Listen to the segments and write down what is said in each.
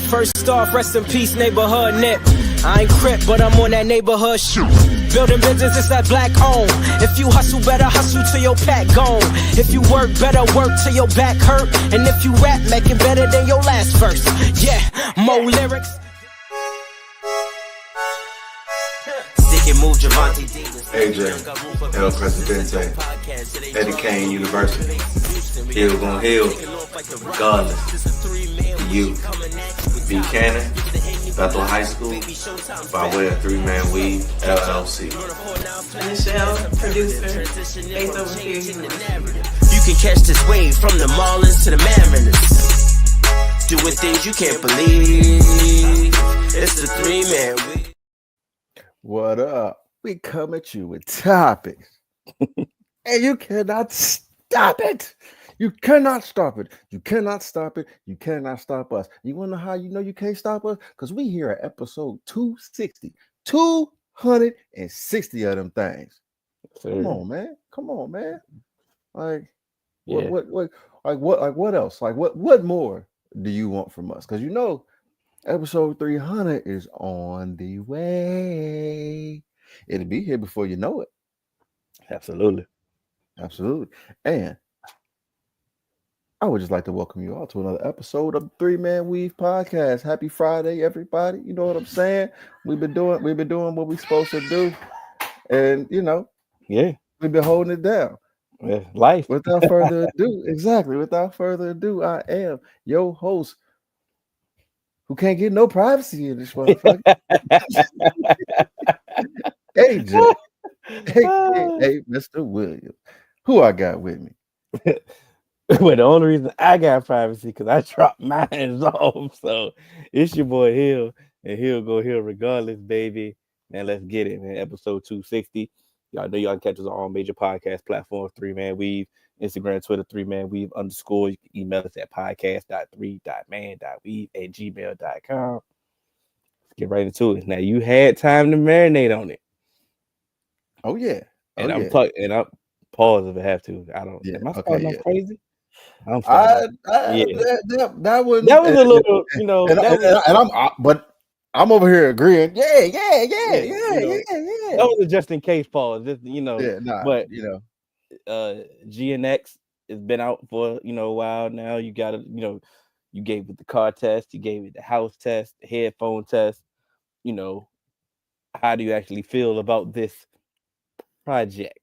First off, rest in peace, neighborhood nip. I ain't crip, but I'm on that neighborhood shoot. Building business, it's that black owned. If you hustle, better hustle till your pack gone. If you work, better work till your back hurt. And if you rap, make it better than your last verse. Yeah, more lyrics. AJ, El Presidente, Eddie Kane University. Hill gon' heal, regardless. You, Buchanan, Bethel High School, by way of 3-Man Weave, LLC. Michelle, producer, based over here. You can catch this wave from the Marlins to the Mariners. Doing things you can't believe. It's the 3-Man Weave. What up? We come at you with topics, and you cannot stop it. You cannot stop it. You cannot stop it. You cannot stop us. You want to know how you know you can't stop us? Because we here at episode 260. 260 of them things. Come on, man. Come on, man. Like, yeah. What else? Like, what more do you want from us? Because you know, episode 300 is on the way. It'll be here before you know it. Absolutely. And I would just like to welcome you all to another episode of the 3-Man Weave podcast. Happy Friday, everybody. You know what I'm saying? We've been doing what we're supposed to do. And you know, yeah, we've been holding it down. Yeah, life. Without further ado, I am your host who can't get no privacy in this motherfucker. AJ, hey, Mr. Williams. Who I got with me? Well, the only reason I got privacy because I dropped mine off. So it's your boy Hill, and Hill go Hill regardless, baby. Man, let's get it, man. Episode 260. Y'all know y'all can catch us on all major podcast platforms, 3-Man Weave, Instagram, Twitter, 3-Man Weave _ You can email us at podcast.3.man.weave@gmail.com. Let's get right into it. Now, you had time to marinate on it. Oh, yeah. And I'm pause if I have to. I don't. Yeah. Am I starting off crazy? I'm starting. That was a little, you know. I'm over here agreeing. Yeah. That was a just in case pause. Just, you know. Yeah, but you know, GNX has been out for a while now. You gotta, you gave it the car test, you gave it the house test, the headphone test. You know, how do you actually feel about this project?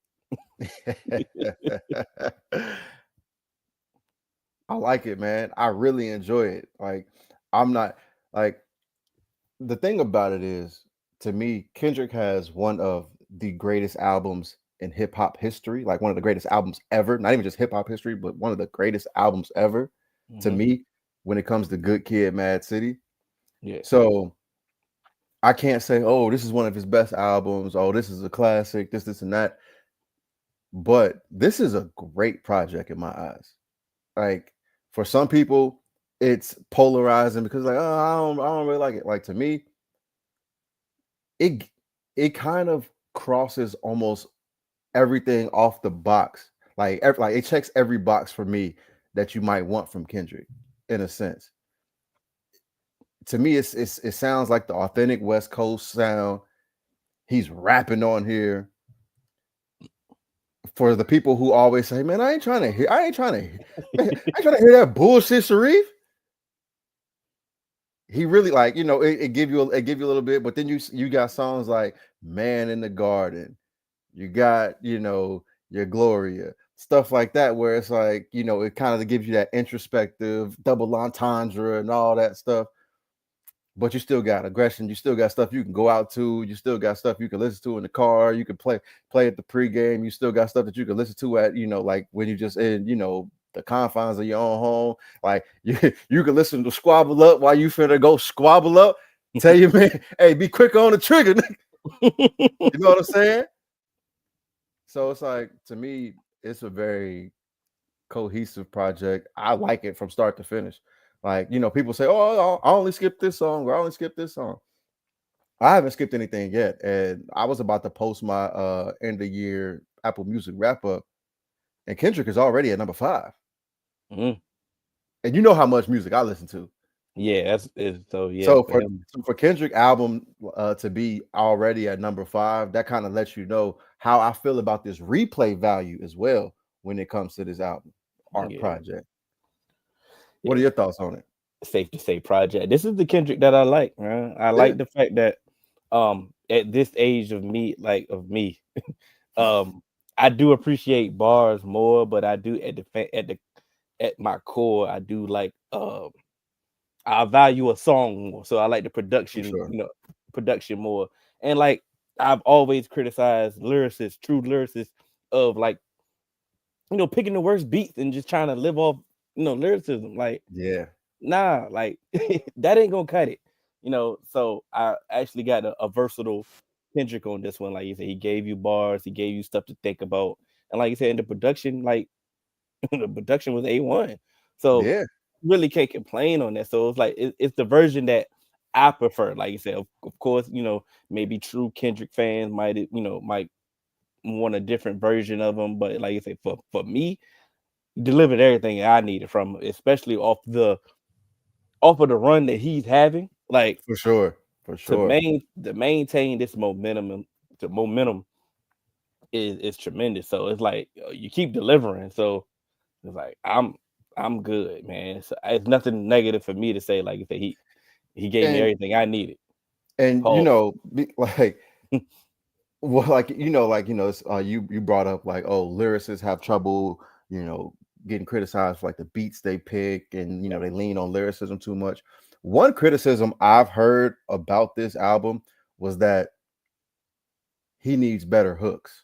I like it, man. I really enjoy it. Like, I'm not like, the thing about it is, to me, Kendrick has one of the greatest albums in hip-hop history, like one of the greatest albums ever, not even just hip-hop history, but one of the greatest albums ever to me when it comes to Good Kid, Mad City. Yeah. So I can't say, oh, this is one of his best albums, oh, this is a classic, this and that. But this is a great project in my eyes. Like, for some people, it's polarizing because, like, oh, I don't really like it. Like, to me, it kind of crosses almost everything off the box. Like it checks every box for me that you might want from Kendrick, in a sense. To me, it sounds like the authentic West Coast sound. He's rapping on here. For the people who always say, man, I ain't trying to hear that bullshit, Sharif. He really, like, it give you a little bit, but then you got songs like Man in the Garden. You got, your Gloria, stuff like that, where it's like, it kind of gives you that introspective double entendre and all that stuff. But you still got aggression. You still got stuff you can go out to. You still got stuff you can listen to in the car. You can play at the pregame. You still got stuff that you can listen to at, like when you just in, the confines of your own home. Like you can listen to Squabble Up while you finna go squabble up. Tell you, man, hey, be quick on the trigger. You know what I'm saying? So it's like, to me, it's a very cohesive project. I like it from start to finish. Like, people say, oh, I only skipped this song, or I only skipped this song. I haven't skipped anything yet. And I was about to post my end of year Apple Music wrap up, and Kendrick is already at number 5. Mm-hmm. And you know how much music I listen to. Yeah, that's is so yeah So for for him. Kendrick album to be already at number 5, that kind of lets you know how I feel about this replay value as well when it comes to this album art Yeah, project. What are yeah. your thoughts on it? Safe to say, project. This is the Kendrick that I like, man. I Yeah, like the fact that at this age of me, um, I do appreciate bars more, but I do at my core, I do like I value a song more. So I like the for production, sure. production more. And like I've always criticized lyricists, true lyricists of like, picking the worst beats and just trying to live off, lyricism. Like, Yeah, nah, like that ain't gonna cut it. So I actually got a versatile Kendrick on this one. Like you said, he gave you bars, he gave you stuff to think about. And like you said, in the production, like the production was A1. So yeah, really can't complain on that. So it's like it's the version that I prefer. Like you said, of course, maybe true Kendrick fans might want a different version of him. But like you say, for me, he delivered everything I needed from him, especially off of the run that he's having. Like for sure, for sure. to maintain this momentum, and the momentum is tremendous. So it's like you keep delivering. So it's like I'm good, man. So it's nothing negative for me to say. Like you said, he gave me And everything I needed. you Pause. know, like well, you brought up like, oh, lyricists have trouble, getting criticized for like the beats they pick, and they lean on lyricism too much. One criticism I've heard about this album was that he needs better hooks.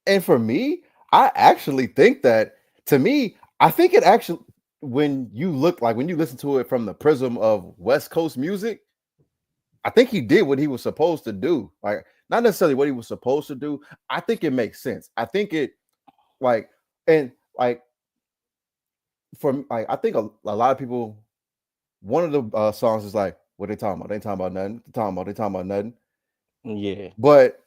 And for me, I actually think that, to me, I think it actually, when you listen to it from the prism of West Coast music, I think he did what he was supposed to do. Like, not necessarily what he was supposed to do. I think it makes sense. I think it like, and like I think a lot of people, one of the songs is like, what they talking about? They ain't talking about nothing. They talking about nothing. Yeah, But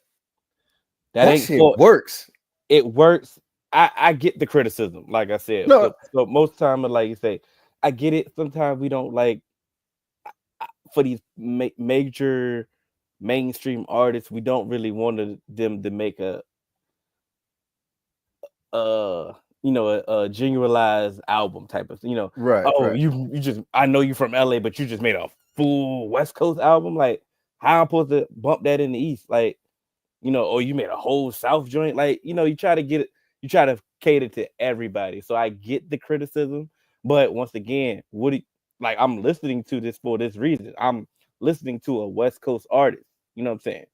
that that ain't shit for works. it works. I get the criticism, like I said. No, So most time, like you say, I get it. Sometimes we don't like for these major mainstream artists. We don't really want them to make a generalized album type of right, oh right. you just I know you from LA, but you just made a full West Coast album. Like how I'm supposed to bump that in the East? Like or you made a whole South joint. Like you try to get it, you try to cater to everybody. So I get the criticism, but once again, like I'm listening to this for this reason. I'm listening to a West Coast artist. You know what I'm saying?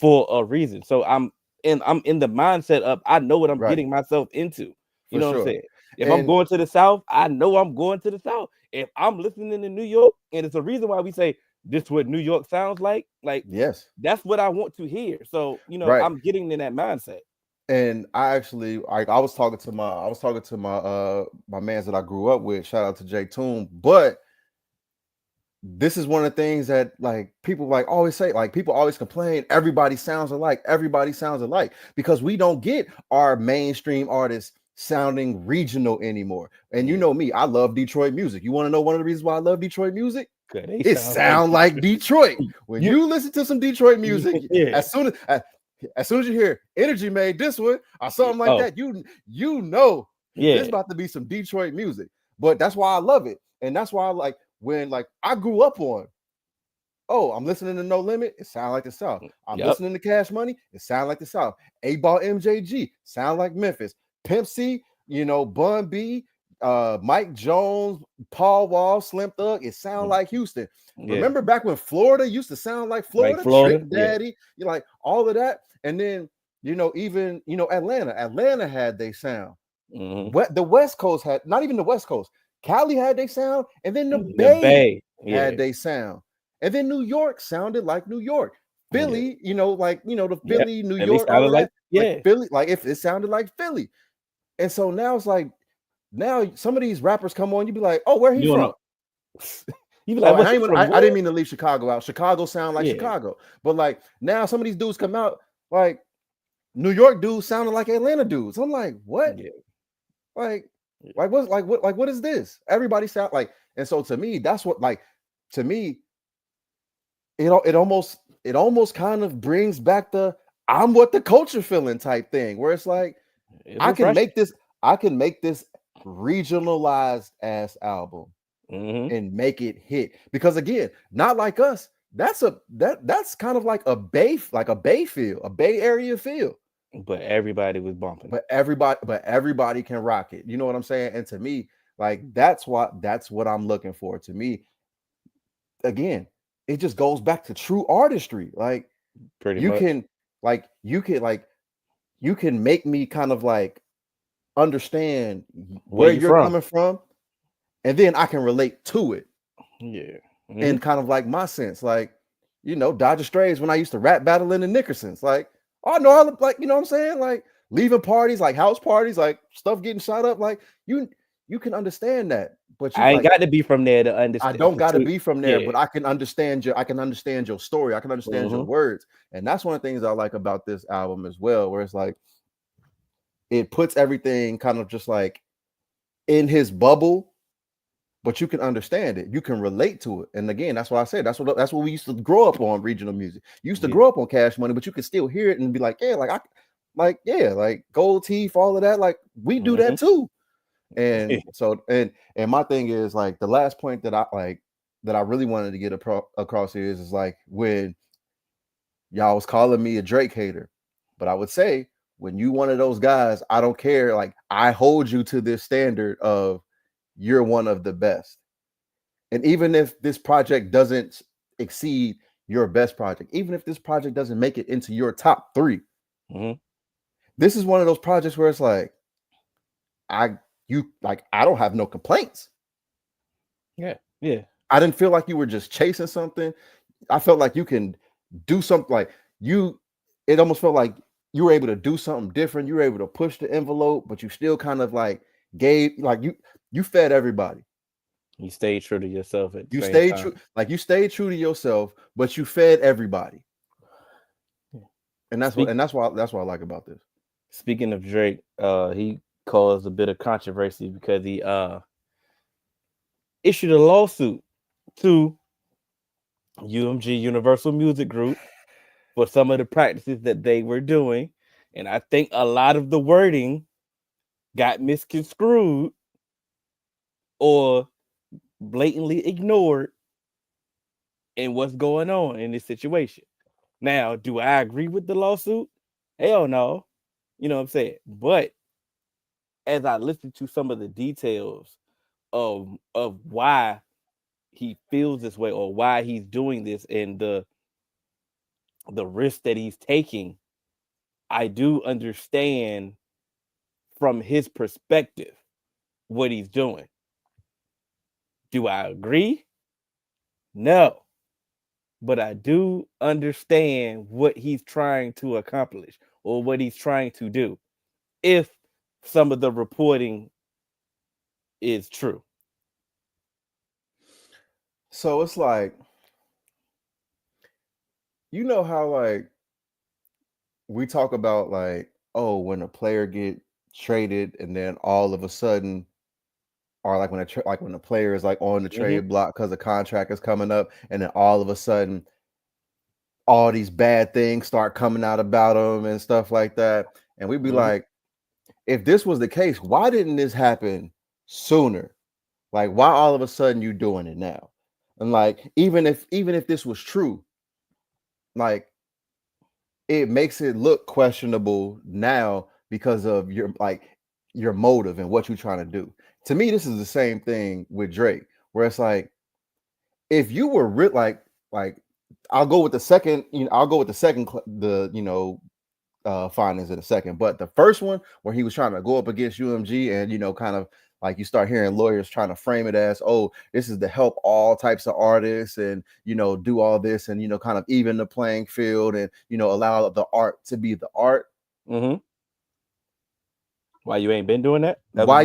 For a reason. So I'm in the mindset of I know what I'm Right, getting myself into. You for know what I'm sure. saying? If I'm And going to the South, I know I'm going to the South. If I'm listening to New York, and it's a reason why we say this is what New York sounds like yes, that's what I want to hear. So, right. I'm getting in that mindset. And I actually, like, I was talking to my mans that I grew up with. Shout out to Jay Toon. But this is one of the things that like people like always say, like people always complain, everybody sounds alike, because we don't get our mainstream artists sounding regional anymore. And you Yeah, know me, I love Detroit music. You want to know one of the reasons why I love Detroit music? cause they It sound like sound like Detroit. When you. you listen to some Detroit music, Yeah, as soon as you hear Energy made this one or something like oh that, you know this yeah, about to be some Detroit music. But that's why I love it. And that's why I like when like I grew up on, oh, I'm listening to No Limit, it sound like the South. I'm yep, listening to Cash Money, it sound like the South. 8-Ball MJG, sound like Memphis. Pimp C, Bun B, Mike Jones, Paul Wall, Slim Thug, it sound like Houston. yeah, Remember back when Florida used to sound like like Florida, Florida, Trick yeah, Daddy, you like all of that. And then, even, Atlanta had they sound. hmm The West Coast had, not even the West Coast, Cali had they sound, and then the the Bay Bay, had yeah, they sound. And then New York sounded like New York. yeah, Philly, the yeah, Philly, New and they York, all sounded of like that, like yeah. Philly, like if it sounded like Philly. And so now it's like, now some of these rappers come on, you be like, oh, where he You don't from? know. You be Oh, like, and what he from? I didn't Where? mean to leave Chicago out. Chicago sound like Yeah, Chicago. But like now some of these dudes come out like New York dudes sounding like Atlanta dudes. I'm like, what? yeah, Like, yeah. what is this? Everybody sound like, And so to me, that's what like to me, it almost kind of brings back the I'm what the culture feeling type thing, where it's like It's I can refreshing. make this regionalized ass album Mm-hmm. and make it hit. Because again, not like us, that's kind of like a bay feel, a Bay Area feel. But everybody was bumping. But everybody can rock it. You know what I'm saying? And to me, like that's what I'm looking for. To me, again, it just goes back to true artistry. Like Pretty you much. can you can make me kind of like understand Where where you you're from? coming from, and then I can relate to it Yeah. in kind of like my sense. Like, Dodger Strays when I used to rap battle in the Nickersons. Like, oh no, I look like, you know what I'm saying? Like leaving parties, like house parties, like stuff getting shot up. Like you can understand that. But you I ain't like got to be from there to I understand. don't gotta be from there, Yeah. but I can understand your story. I can understand your Mm-hmm. words. And that's one of the things I like about this album as well, where it's like it puts everything kind of just like in his bubble, but you can understand it. You can relate to it. And again, that's why I said that's what we used to grow up on regional music. You used to Yeah. grow up on Cash Money, but you can still hear it and be like, yeah, like Gold Teeth, all of that. Like we do that too. And so and my thing is like the last point that I really wanted to get across here is like when y'all was calling me a Drake hater, but I would say when you one of those guys, I don't care. Like I hold you to this standard of you're one of the best. And even if this project doesn't exceed your best project, even if this project doesn't make it into your top 3, this is one of those projects where it's like I don't have no complaints. Yeah. Yeah. I didn't feel like you were just chasing something. I felt like you can do something like it almost felt like you were able to do something different. You were able to push the envelope, but you still kind of like gave like you fed everybody. You stayed true to yourself at the You same stayed time. true, like you stayed true to yourself, but you fed everybody. And that's what I like about this. Speaking of Drake, he caused a bit of controversy because he issued a lawsuit to UMG Universal Music Group for some of the practices that they were doing. And I think a lot of the wording got misconstrued or blatantly ignored in what's going on in this situation. Now, do I agree with the lawsuit? Hell no. You know what I'm saying? But as I listened to some of the details of why he feels this way or why he's doing this and the risk that he's taking, I do understand from his perspective what he's doing. Do I agree? No. But I do understand what he's trying to accomplish or what he's trying to do if some of the reporting is true. So it's like, you know how like we talk about like, oh, when a player get traded and then all of a sudden, or like when a player is like on the trade block because the contract is coming up, and then all of a sudden all these bad things start coming out about them and stuff like that. And we'd be like, if this was the case, why didn't this happen sooner? Like, why all of a sudden you doing it now? And like, even if this was true, like it makes it look questionable now because of your motive and what you're trying to do. To me, this is the same thing with Drake, where it's like, if you were like I'll go with the second, findings in a second. But the first one where he was trying to go up against UMG and kind of like you start hearing lawyers trying to frame it as, oh, this is to help all types of artists and do all this and kind of even the playing field and allow the art to be the art. Why you ain't been doing that? Why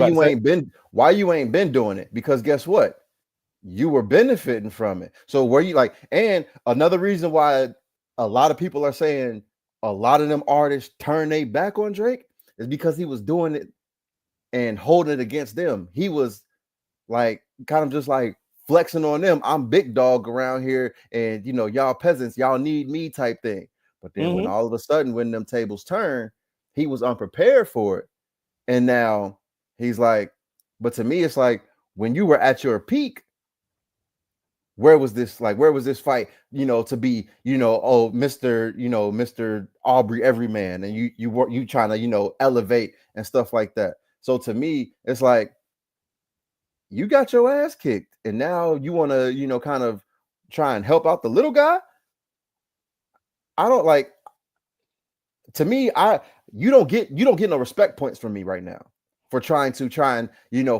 you ain't been doing it? Because guess what? You were benefiting from it. So were you like, and another reason why a lot of people are saying a lot of them artists turn their back on Drake is because he was doing it and holding it against them. He was like kind of just like flexing on them. I'm big dog around here, and y'all peasants, y'all need me type thing. But then when all of a sudden, when them tables turn, he was unprepared for it. And now he's like, but to me, it's like when you were at your peak, where was this fight, to be, oh, Mr. Aubrey Everyman, and you trying to, elevate and stuff like that. So to me, it's like you got your ass kicked, and now you want to, kind of try and help out the little guy. I don't like. To me, you don't get no respect points from me right now for trying and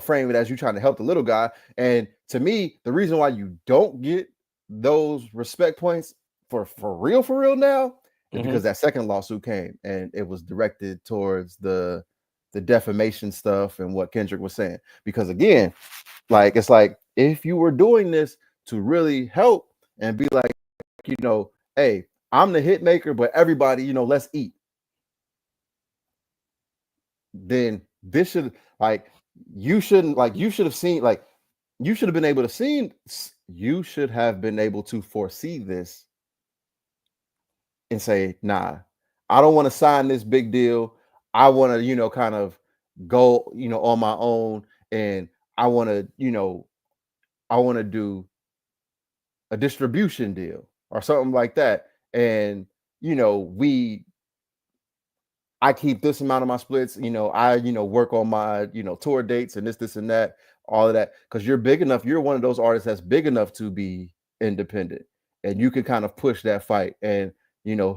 frame it as you trying to help the little guy. And to me, the reason why you don't get those respect points for real now is because that second lawsuit came and it was directed towards the defamation stuff and what Kendrick was saying. Because again, like, it's like, if you were doing this to really help and be like, hey, I'm the hit maker, but everybody, let's eat. Then this should, like, you should have been able to foresee this and say, nah, I don't want to sign this big deal. I want to, kind of go, on my own, and I want to do a distribution deal or something like that. And, I keep this amount of my splits, I, work on my, tour dates and this and that, all of that. Because you're big enough. You're one of those artists that's big enough to be independent, and you can kind of push that fight and,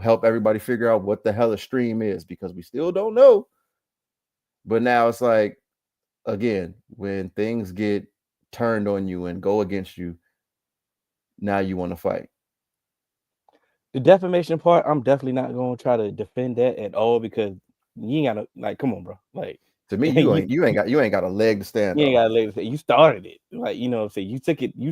help everybody figure out what the hell a stream is, because we still don't know. But now it's like, again, when things get turned on you and go against you, now you want to fight. The defamation part, I'm definitely not going to try to defend that at all, because you ain't got to, like, come on, bro. Like, to me, you ain't got a leg to stand on. You ain't got a leg to stand. You started it. Like, what I'm saying? You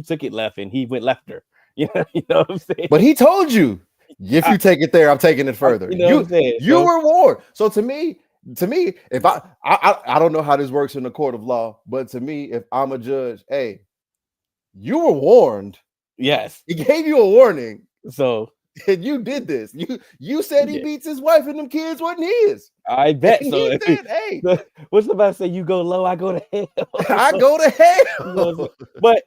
took it left, and he went lefter. You know what I'm saying? But he told you, if you take it there, I'm taking it further. You know what I'm saying? You were warned. So to me, if I don't know how this works in the court of law, but to me, if I'm a judge, hey, you were warned. Yes. He gave you a warning. So, and you did this. You said he beats his wife and them kids wasn't his. I bet. And so he said, hey, what's somebody say? You go low, I go to hell. I go to hell. But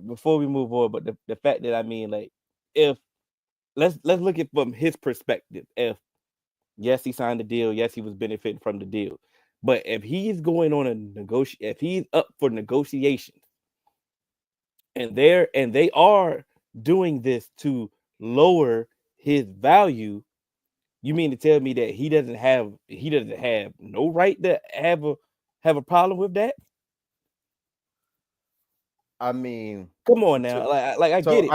before we move on, but the fact that, I mean, like, if let's look at from his perspective. If yes, he signed the deal, yes, he was benefiting from the deal, but if he's going on if he's up for negotiations, and they are doing this to lower his value, you mean to tell me that he doesn't have no right to have a problem with that? I mean, come on now, I get it.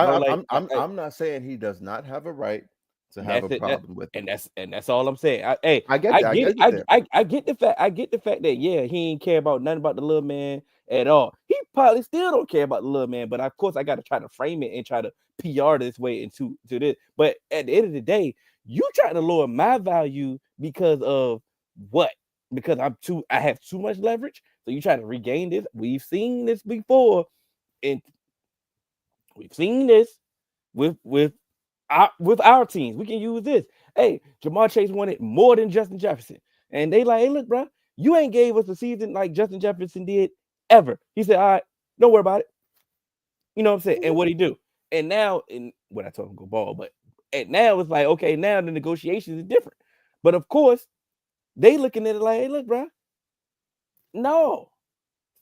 I'm not saying he does not have a right to have a problem with it. And that's all I'm saying. I get the fact that, yeah, he ain't care about nothing about the little man at all. He probably still don't care about the little man, but of course I got to try to frame it and try to PR this way into this. But at the end of the day, you trying to lower my value because of what? Because I have too much leverage. So you try to regain this. We've seen this before, and we've seen this with our teams. We can use this. Hey, Jamar Chase wanted more than Justin Jefferson, and they like, hey, look, bro, you ain't gave us a season like Justin Jefferson did ever. He said, all right, don't worry about it. You know what I'm saying? And what he do? And now, when I told him go ball, and now it's like, okay, now the negotiations is different. But of course, they looking at it like, hey, look, bro, no,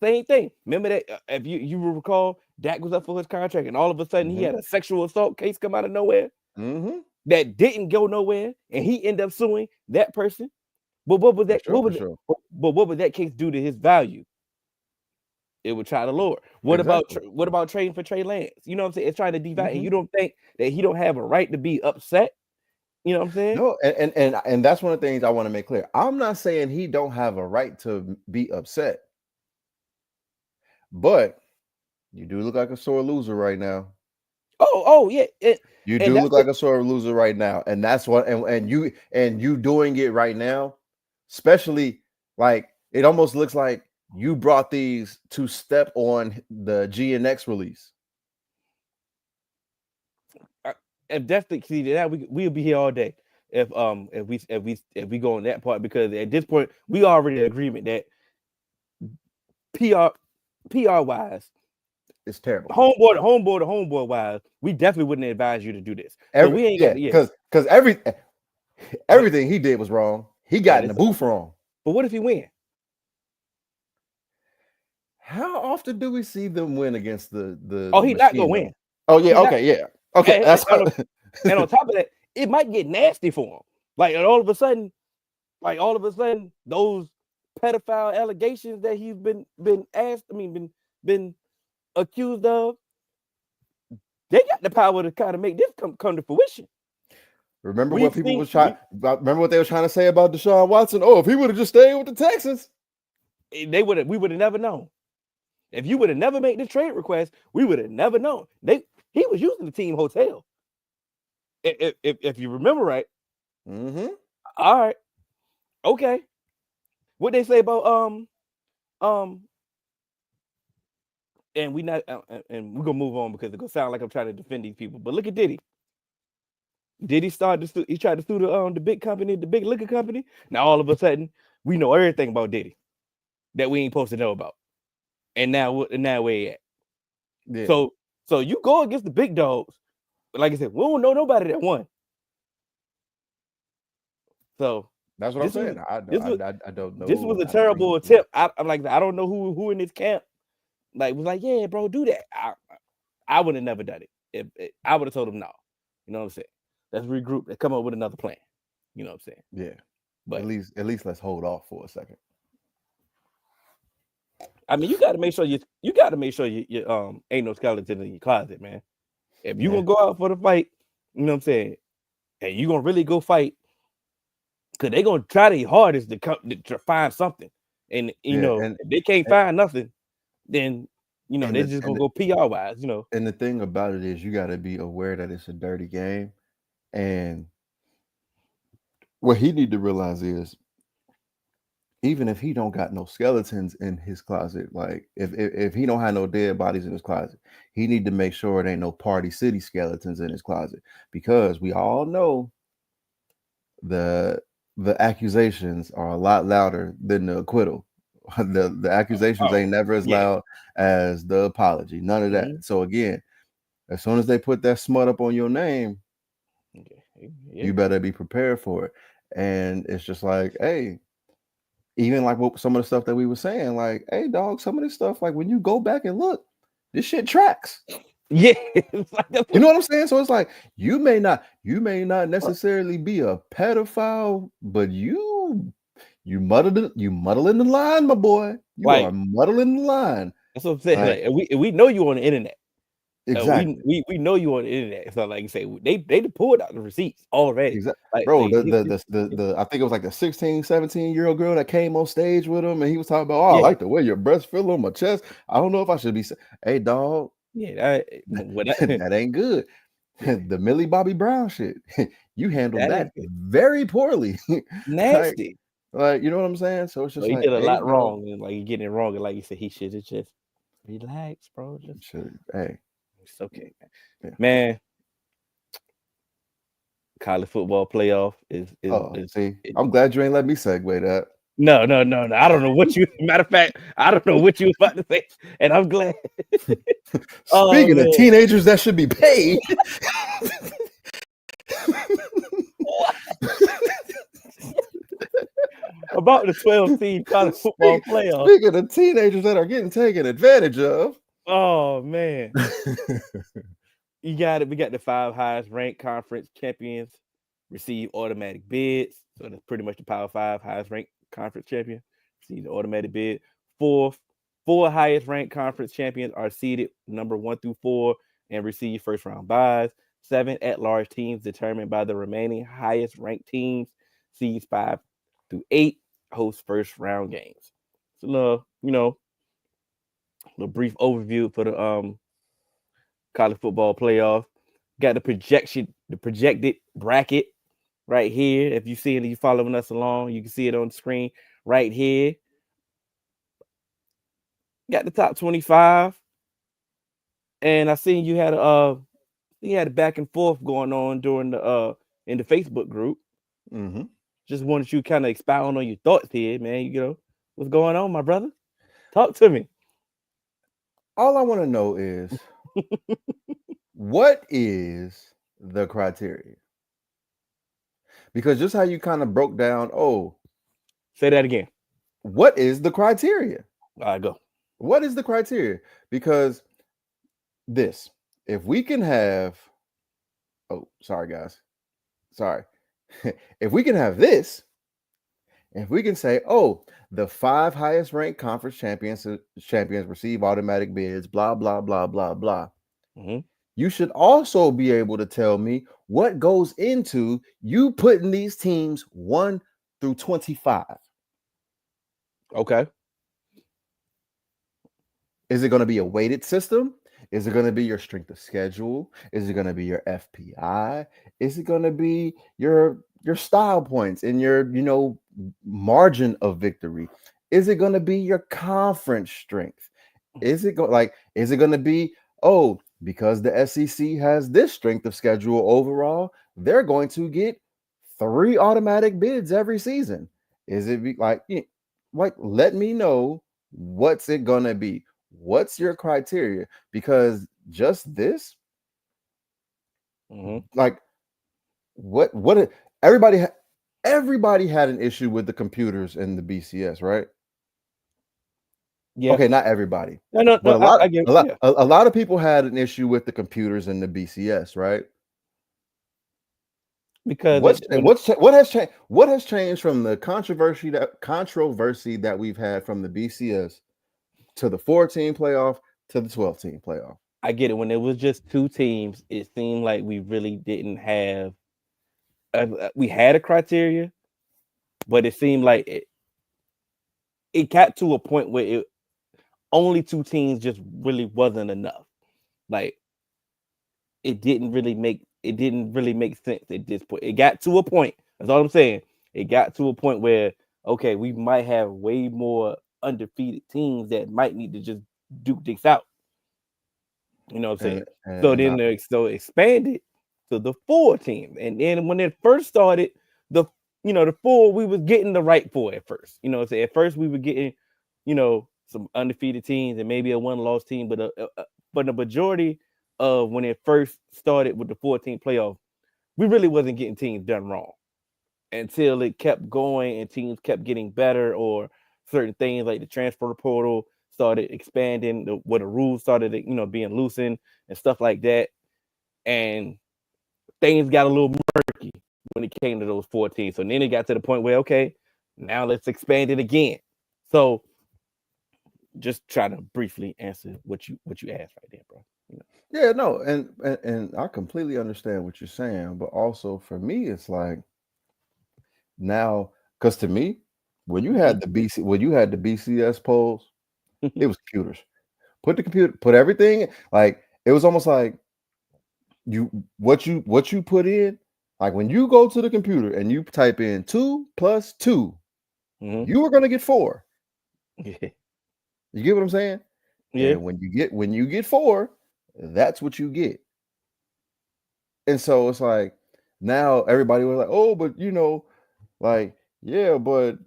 same thing. Remember that if you will recall, Dak was up for his contract, and all of a sudden he had a sexual assault case come out of nowhere that didn't go nowhere, and he ended up suing that person. But what was that? But what would that case do to his value? It would try to lower. What about trading for Trey Lance? You know what I'm saying? It's trying to devalue. And you don't think that he don't have a right to be upset? You know what I'm saying? No, and that's one of the things I want to make clear. I'm not saying he don't have a right to be upset, but you do look like a sore loser right now. Oh yeah. You do look like a sore loser right now, and that's what. And you doing it right now, especially like it almost looks like you brought these to step on the GNX release. If that's the see that we'll be here all day if we go on that part, because at this point we already in agreement that PR wise, it's terrible. Homeboy wise, we definitely wouldn't advise you to do this. We ain't because everything he did was wrong. He got in the booth wrong. But what if he win? How often do we see them win against the he's not gonna win. Oh yeah, okay. And on top of that, it might get nasty for him. Like, and all of a sudden, those pedophile allegations that he's been accused of, they got the power to kind of make this come to fruition. Remember what they were trying to say about Deshaun Watson? Oh, if he would have just stayed with the Texans, we would have never known. If you would have never made the trade request, we would have never known. He was using the team hotel. If you remember right. Mm-hmm. All right. Okay. What they say about and we're gonna move on because it's gonna sound like I'm trying to defend these people. But look at Diddy. Diddy tried to sue the big company, the big liquor company. Now all of a sudden we know everything about Diddy that we ain't supposed to know about. And now where he at? Yeah. So you go against the big dogs. Like I said, we don't know nobody that won. So that's what I'm saying. I don't know. This was a terrible attempt. I'm like, I don't know who in this camp like was like, yeah, bro, do that. I would have never done it. I would have told him no. You know what I'm saying? Let's regroup and come up with another plan. You know what I'm saying? Yeah. But at least let's hold off for a second. I mean, you got to make sure you ain't no skeleton in your closet, man. If you gonna go out for the fight, you know what I'm saying, and you gonna really go fight, because they gonna try their hardest to find something, and if they can't find nothing, then they're just gonna go PR wise, And the thing about it is, you got to be aware that it's a dirty game, and what he need to realize is, even if he don't got no skeletons in his closet, like if he don't have no dead bodies in his closet, he need to make sure it ain't no Party City skeletons in his closet, because we all know the accusations are a lot louder than the acquittal. The accusations ain't never as loud as the apology. None of that. Mm-hmm. So again, as soon as they put that smut up on your name, you better be prepared for it. And it's just like, hey, even like what some of the stuff that we were saying, like, hey, dog, some of this stuff, like when you go back and look, this shit tracks. Yeah, you know what I'm saying? So it's like you may not necessarily be a pedophile, but you muddling the line, my boy. You are muddling the line. That's what I'm saying. Like, we know you on the internet. Exactly. We know you on the internet. So like you say, they pulled out the receipts already. Exactly. Like, bro, the I think it was like the 16, 17-year-old girl that came on stage with him, and he was talking about, I like the way your breasts feel on my chest. I don't know if I should be hey, dog. Yeah, that ain't good. The Millie Bobby Brown shit. You handled that very poorly. Nasty. Like, you know what I'm saying? So it's just he did a lot wrong, and like, getting it wrong, and like you said, he should have just relax, bro. It's okay, man. Man, college football playoff is see, I'm glad you ain't let me segue that. No. I don't know what you. Matter of fact, I don't know what you was about to say, and I'm glad. Speaking of teenagers that should be paid. About the 12-team college football playoff. Speaking of teenagers that are getting taken advantage of. Oh man. You got it. We got the 5 highest ranked conference champions receive automatic bids. So that's pretty much the Power 5 highest ranked conference champion receive the automatic bid. 4 highest ranked conference champions are seeded number 1 through 4 and receive first round buys. 7 at-large teams determined by the remaining highest ranked teams, seeds 5 through 8, host first round games. So a brief overview for the college football playoff. Got the projected bracket right here. If you see it, you following us along, you can see it on the screen right here. got the top 25, and I seen you had a back and forth going on during the in the Facebook group. Mm-hmm. Just wanted you kind of expound on your thoughts here, man. You know what's going on, my brother? Talk to me. All I want to know is what is the criteria? Because just how you kind of broke down, Say that again. what is the criteria? All right, go. What is the criteria? Because if we can have, sorry guys, sorry, if we can have this, if we can say, the 5 highest ranked conference champions receive automatic bids, blah blah blah blah blah. Mm-hmm. You should also be able to tell me what goes into you putting these teams 1 through 25. Okay. Is it going to be a weighted system? Is it going to be your strength of schedule? Is it going to be your FPI? Is it going to be your style points and your margin of victory? Is it going to be your conference strength? Is it going to be because the SEC has this strength of schedule overall, they're going to get 3 automatic bids every season? Is it let me know what's it going to be? What's your criteria? Because just this, what everybody had an issue with the computers in the BCS, right? Yeah. Okay, not everybody. No, but a lot of people had an issue with the computers in the BCS, right? Because what has changed from the controversy that we've had from the BCS to the 14 playoff to the 12-team playoff? I get it. When it was just 2 teams, it seemed like we really didn't have. We had a criteria, but it seemed like it got to a point where only 2 teams just really wasn't enough. Like it didn't really make sense at this point. It got to a point. That's all I'm saying. It got to a point where we might have way more undefeated teams that might need to just duke this out. You know what I'm saying? So then they expanded to the 4 teams, and then when it first started, the 4 we was getting the right 4 at first. You know what I'm saying? At first we were getting some undefeated teams and maybe a 1-loss team, but the majority of when it first started with the 14 playoff, we really wasn't getting teams done wrong until it kept going and teams kept getting better, or certain things like the transfer portal started expanding, where the rules started being loosened and stuff like that, and things got a little murky when it came to those 14. So then it got to the point where now let's expand it again. So just try to briefly answer what you asked right there, bro. Yeah, no, and I completely understand what you're saying, but also for me, it's like now, because to me, when you had the BCS polls, it was computers. Put everything, like it was almost like what you put in, like when you go to the computer and you type in 2 + 2, you are gonna get 4. Yeah. You get what I'm saying? Yeah. And when you get 4, that's what you get. And so it's like now everybody was like, but but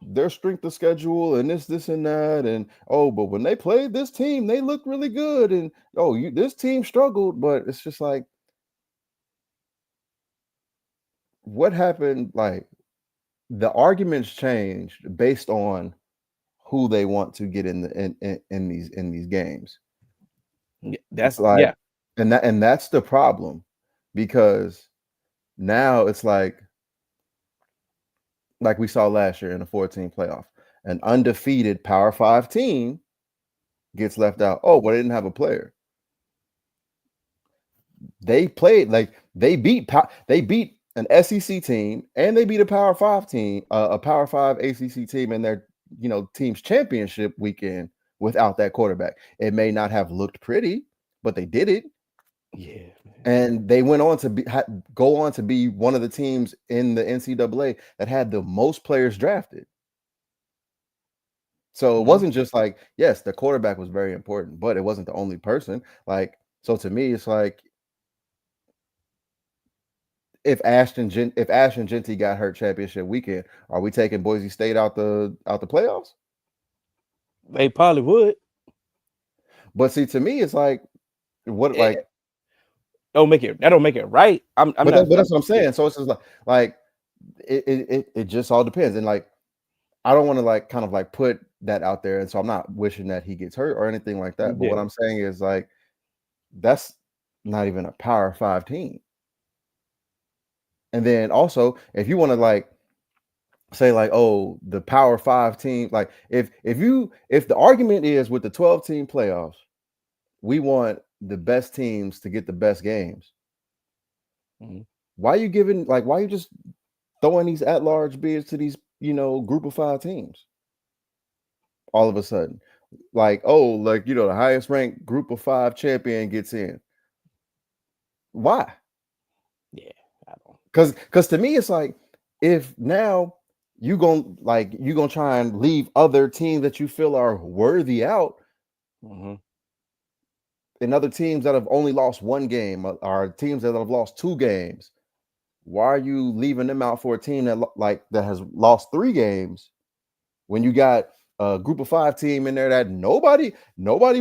their strength of schedule and this and that, and but when they played this team, they looked really good, and this team struggled. But it's just like, what happened? Like the arguments changed based on who they want to get in these games. That's and that's the problem, because now it's like we saw last year in the 14 playoff, an undefeated Power 5 team gets left out. Well, they didn't have a player. They played they beat an SEC team, and they beat a Power 5 team, a Power 5 ACC team in their team's championship weekend without that quarterback. It may not have looked pretty, but they did it. Yeah. And they went on to go on to be one of the teams in the NCAA that had the most players drafted. So it Mhm. wasn't just like, yes, the quarterback was very important, but it wasn't the only person. Like, so to me, it's like if Ashton Genty got hurt championship weekend, are we taking Boise State out the playoffs? They probably would. But see, to me, it's like what It like, that don't make it right. I'm not. but that's what I'm saying. So it's just like it just all depends. And like I don't want to like kind of like put that out there. And so I'm not wishing that he gets hurt or anything like that. But what Yeah. I'm saying is like that's not even a Power 5 team. And then also, if you want to like say like, oh, the Power 5 team, like if the argument is with the 12 team playoffs, we want the best teams to get the best games. Mhm. Why you just throwing these at large bids to these, group of 5 teams all of a sudden? Like, oh, like, the highest ranked group of 5 champion gets in. Why? Yeah. I don't. Because to me, it's like if now you gonna try and leave other teams that you feel are worthy out, Mhm. and other teams that have only lost 1 game are teams that have lost 2 games. Why are you leaving them out for a team that has lost 3 games when you got a group of 5 team in there that nobody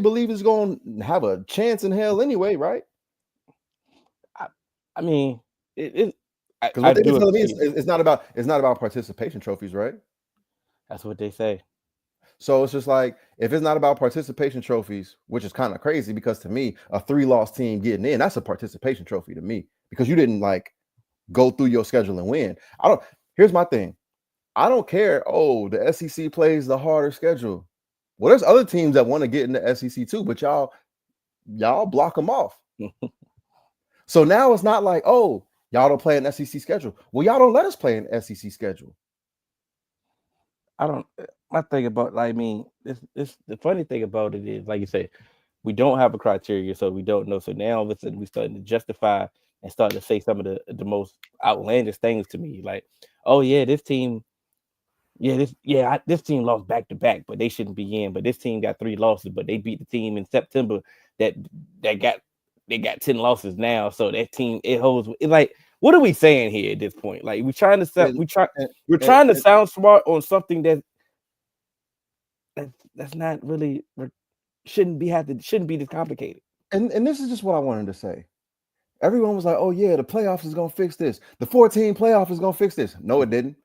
believes is going to have a chance in hell anyway, right? I mean, it Because I what they've been do telling me agree. is it's not about participation trophies, right? That's what they say. So it's just like if it's not about participation trophies, which is kind of crazy because to me, a 3-loss team getting in, that's a participation trophy to me because you didn't like go through your schedule and win. Here's my thing. I don't care. Oh, the SEC plays the harder schedule. Well, there's other teams that want to get in the SEC too, but y'all block them off. So now it's not like, oh, y'all don't play an SEC schedule. Well, y'all don't let us play an SEC schedule. I don't. My thing about, like, I mean, it's the funny thing about it is, like you say, we don't have a criteria, so we don't know. So now all of a sudden we starting to justify and start to say some of the most outlandish things to me, like, oh yeah, this team, this team lost back to back, but they shouldn't be in. But this team got 3 losses, but they beat the team in September that got they got 10 losses now. So that team it holds. It's like, what are we saying here at this point? Like we're trying to sound, And, and, we're and, trying to sound smart on something that's not really shouldn't be this complicated. and this is just what I wanted to say. Everyone was like, oh, yeah, the playoffs is going to fix this. The 14 playoff is going to fix this. No, it didn't.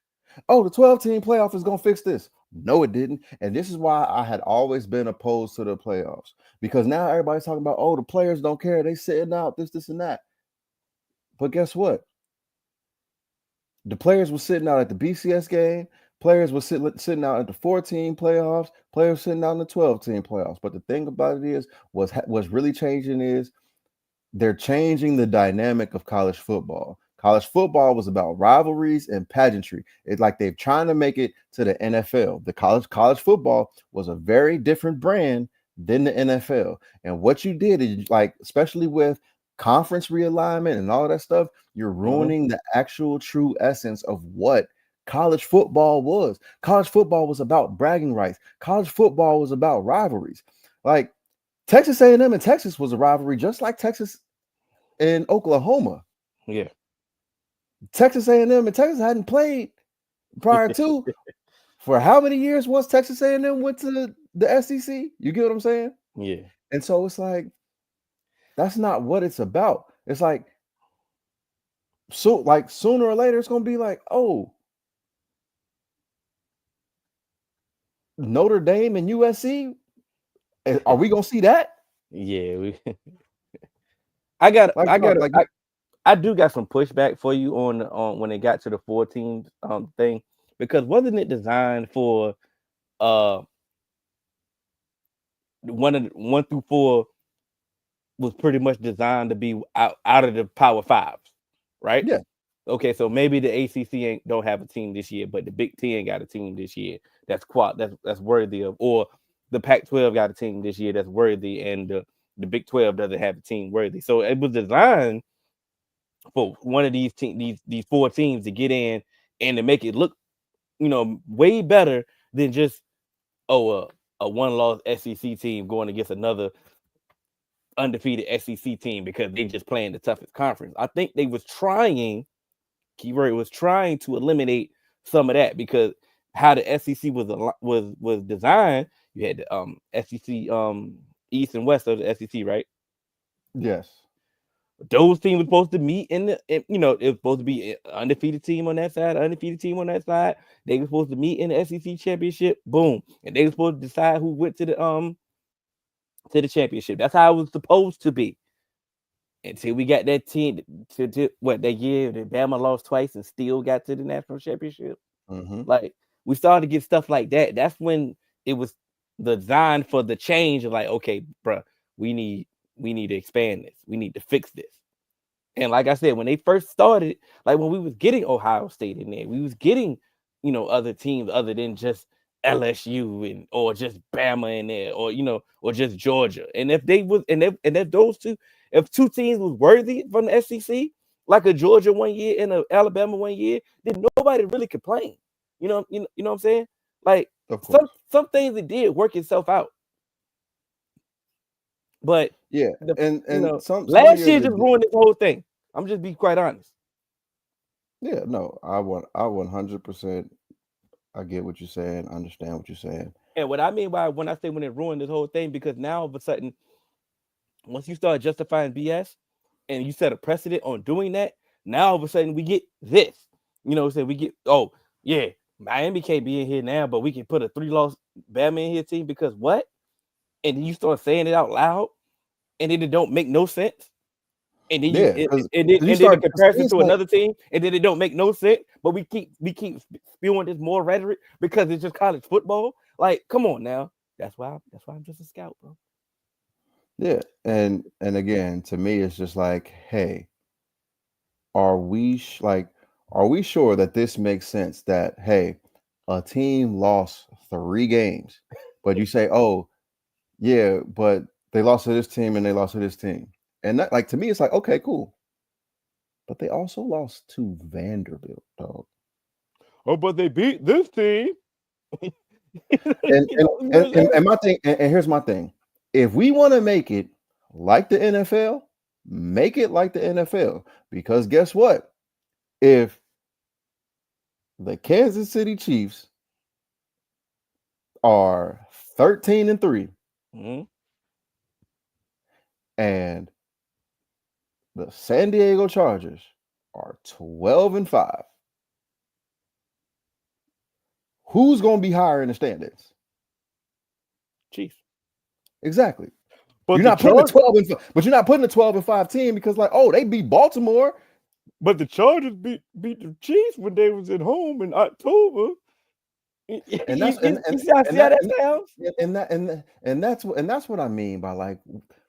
Oh, the 12-team playoff is going to fix this. No, it didn't. And this is why I had always been opposed to the playoffs because now everybody's talking about, oh, the players don't care. They sitting out this, and that. But guess what? The players were sitting out at the BCS game. Players were sitting out at the 14 playoffs. Players sitting out in the 12-team playoffs. But the thing about it is, what's really changing is they're changing the dynamic of college football. College football was about rivalries and pageantry. It's like they're trying to make it to the NFL. The college football was a very different brand than the NFL. And what you did is like, especially with conference realignment and all that stuff, you're Mhm. ruining the actual true essence of what college football was. College football was about bragging rights. College football was about rivalries. Like Texas A&M and Texas was a rivalry, just like Texas and Oklahoma. Yeah. Texas A&M and Texas hadn't played prior to for how many years once Texas A&M went to the SEC? You get what I'm saying? Yeah. And so it's like that's not what it's about. It's like sooner or later it's gonna be like, oh, Notre Dame and USC. Are we gonna see that? Yeah. I got Like, I dog, got like I do got some pushback for you on when it got to the 14 thing, because wasn't it designed for uh 1 through 4 was pretty much designed to be out of the Power Fives, right? yeah, Okay, so maybe the ACC don't have a team this year, but the Big Ten got a team this year that's worthy of, or the Pac-12 got a team this year that's worthy, and the Big 12 doesn't have a team worthy. So it was designed for one of these 4 teams to get in and to make it look, way better than just a one-loss SEC team going against another undefeated SEC team because they just playing the toughest conference. I think they was trying, keyword was trying to eliminate some of that because how the SEC was designed. You had the SEC East and West of the SEC, right? Yes. Those teams were supposed to meet it was supposed to be an undefeated team on that side, undefeated team on that side. They were supposed to meet in the SEC championship, boom, and they were supposed to decide who went to the championship. That's how it was supposed to be. Until we got that team to what that year that Bama lost twice and still got to the national championship. Mm-hmm. Like we started to get stuff like that. That's when it was designed for the change of like, okay, bro, we need to expand this. We need to fix this. And like I said, when they first started, like when we was getting Ohio State in there, we was getting, other teams other than just LSU or just Bama in there, or just Georgia. And if they was, and if those two, if two teams was worthy from the SEC, like a Georgia one year and a Alabama one year, then nobody really complained. You know what I'm saying? Like some things it did work itself out. But yeah, and last year just ruined this whole thing. I'm just be quite honest. Yeah, no, I 100%. I get what you're saying. I understand what you're saying. And what I mean by when I say when it ruined this whole thing, because now all of a sudden, once you start justifying BS and you set a precedent on doing that, now all of a sudden we get this. We get, oh yeah, Miami can't be in here now, but we can put a 3-loss Bama in here team because what? And then you start saying it out loud, and then it don't make no sense. And then the comparison to another team, and then it don't make no sense. But we keep spewing this more rhetoric because it's just college football. Like, come on now. That's why I'm just a scout, bro. Yeah, and again, to me, it's just like, hey, are we sure that this makes sense? That hey, a team lost 3 games, but you say, oh, yeah, but they lost to this team and they lost to this team. And that, like, to me, it's like, okay, cool. But they also lost to Vanderbilt, dog. Oh, but they beat this team. and my thing, and here's my thing. If we want to make it like the NFL, make it like the NFL. Because guess what? If the Kansas City Chiefs are 13-3, mm-hmm. and the San Diego Chargers are 12-5, who's going to be higher in the standings? Chiefs. Exactly. But you're not putting a 12-5 team because, like, oh, they beat Baltimore. But the Chargers beat the Chiefs when they was at home in October. And that's that's what I mean by, like,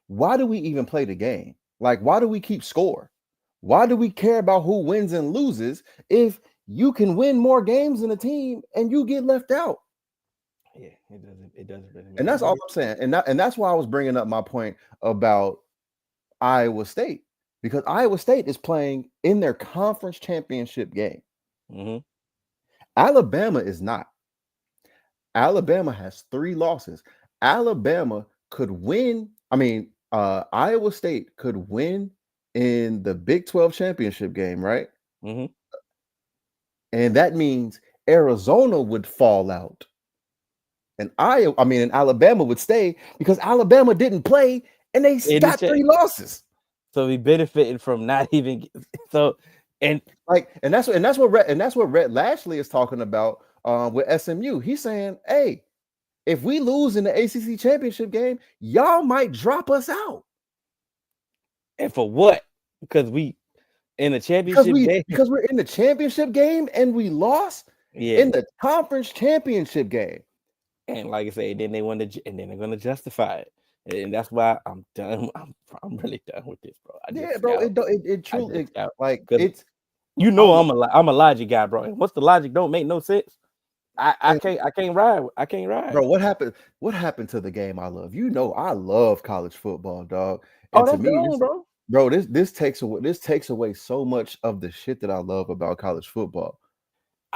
why do we even play the game? Like, why do we keep score? Why do we care about who wins and loses if you can win more games than a team and you get left out? Yeah, it doesn't really and that's all I'm saying. And that's why I was bringing up my point about Iowa State, because Iowa State is playing in their conference championship game. Mm-hmm. Alabama is not. Alabama has 3 losses. Alabama could win. Iowa State could win in the Big 12 championship game, right? Mm-hmm. And that means Arizona would fall out. And Alabama would stay because Alabama didn't play and they got 3 losses. So we benefited from not even and that's what Rhett Lashley is talking about with SMU. He's saying, hey, if we lose in the ACC championship game, y'all might drop us out. And for what? Because we in the championship game. Because we're in the championship game and we lost in the conference championship game. And like I said, then they're going to justify it. And that's why I'm done. I'm really done with this, bro. It truly it's I'm a logic guy, bro. And once the logic don't make no sense, I can't ride. Bro, what happened to the game I love? I love college football, dog. And to me, bro, this takes away so much of the shit that I love about college football.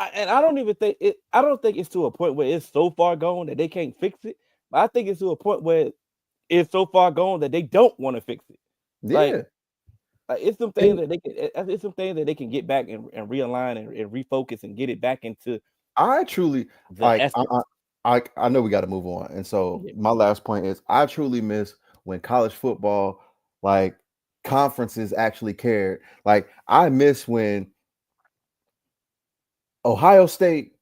I don't even think it. I don't think it's to a point where it's so far gone that they can't fix it. But I think it's to a point where it's so far gone that they don't want to fix it. Yeah. Like it's some things that they can. It's some things that they can get back and realign and refocus and get it back into. I truly The like. essence. I know we got to move on, and so Yeah. my last point is I truly miss when college football, like conferences, actually cared. Like I miss when Ohio State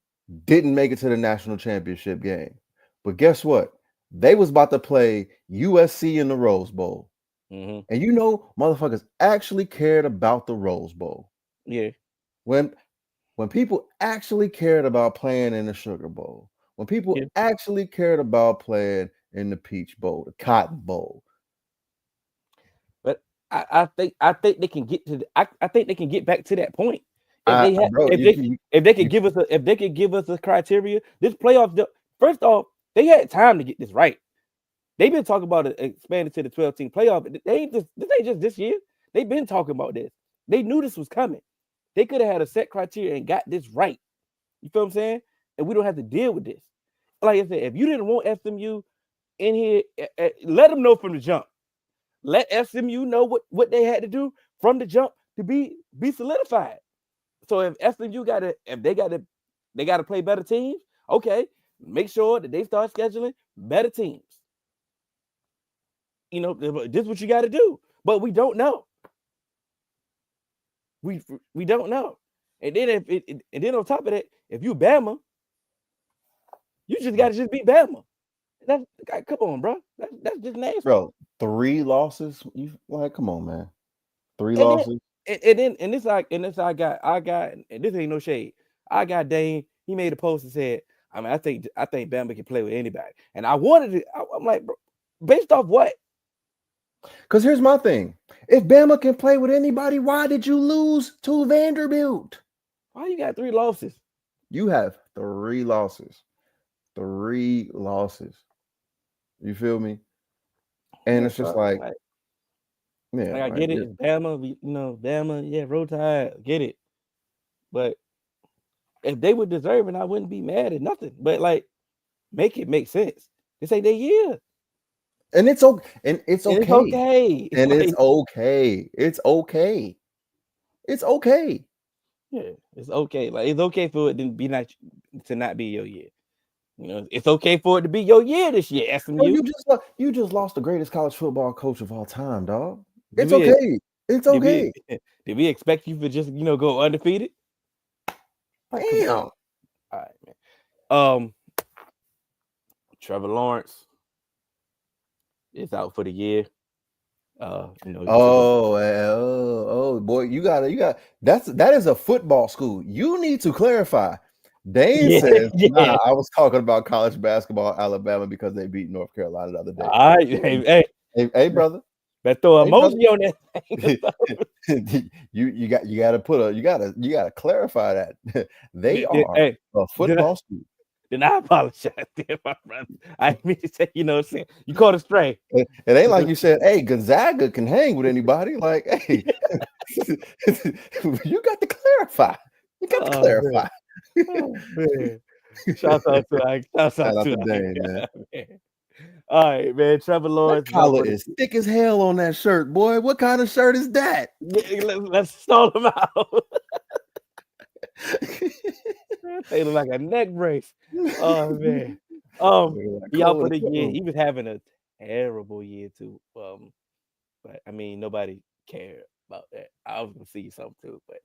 didn't make it to the national championship game, but guess what? They was about to play USC in the Rose Bowl, Mm-hmm. and you know, motherfuckers actually cared about the Rose Bowl. Yeah. When people actually cared about playing in the Sugar Bowl, when people Yeah. actually cared about playing in the Peach Bowl, the Cotton Bowl. But I think they can get to. I think they can get back to that point if they have Bro, if they could give us a criteria. This playoff. First off, they had time to get this right. They've been talking about it expanding to the 12-team playoff. This ain't just this year. They've been talking about this. They knew this was coming. They could have had a set criteria and got this right. You feel what I'm saying? And we don't have to deal with this. Like I said, if you didn't want SMU in here, let them know from the jump. Let SMU know what they had to do from the jump to be solidified. So if SMU they got to play better teams, okay, make sure that they start scheduling better teams. You know, this is what you got to do. But we don't know. We don't know. And then and then on top of that, if you Bama, you just got to just beat Bama. That's come on, bro. That's just nasty. Bro, 3 losses. You like, come on, man. 3 And losses. And this I got and this ain't no shade. I got Dane. He made a post and said, I mean, I think Bama can play with anybody. And I wanted it. I'm like, bro, based off what? Because here's my thing. If Bama can play with anybody, why did you lose to Vanderbilt? Why you got 3 losses? You have 3 losses. 3 losses. You feel me? And it's just like yeah, I get it. It's Bama, Bama, yeah, roll tide, get it. But if they were deserving, I wouldn't be mad at nothing. But like, make it make sense. This ain't their year. And it's okay. And it's okay. It's okay. And it's okay. It's okay. It's okay. Yeah, it's okay. Like it's okay for it to not be your year. You know, it's okay for it to be your year this year. SMU. Bro, you just lost the greatest college football coach of all time, dog. It's okay. It's okay. Did we expect you to just go undefeated? Damn. All right, man. Trevor Lawrence is out for the year. Boy, you got that is a football school. You need to clarify. Dane says, nah, I was talking about college basketball, Alabama, because they beat North Carolina the other day. All right, hey, brother. Better throw an emoji on that. you gotta clarify that. They are a football school. Then I apologize, dear, my brother. I didn't mean to say, you caught a stray. It ain't like you said, hey, Gonzaga can hang with anybody. Like, hey, you got to clarify. You got to clarify. Man. Shout out to Dane, man. All right, man. Trevor Lawrence. That collar is thick as hell on that shirt, boy. What kind of shirt is that? Let's stall him out. They look like a neck brace. Oh man. He out for the year. He was having a terrible year too. But I mean, nobody cared about that. I was gonna see something too, but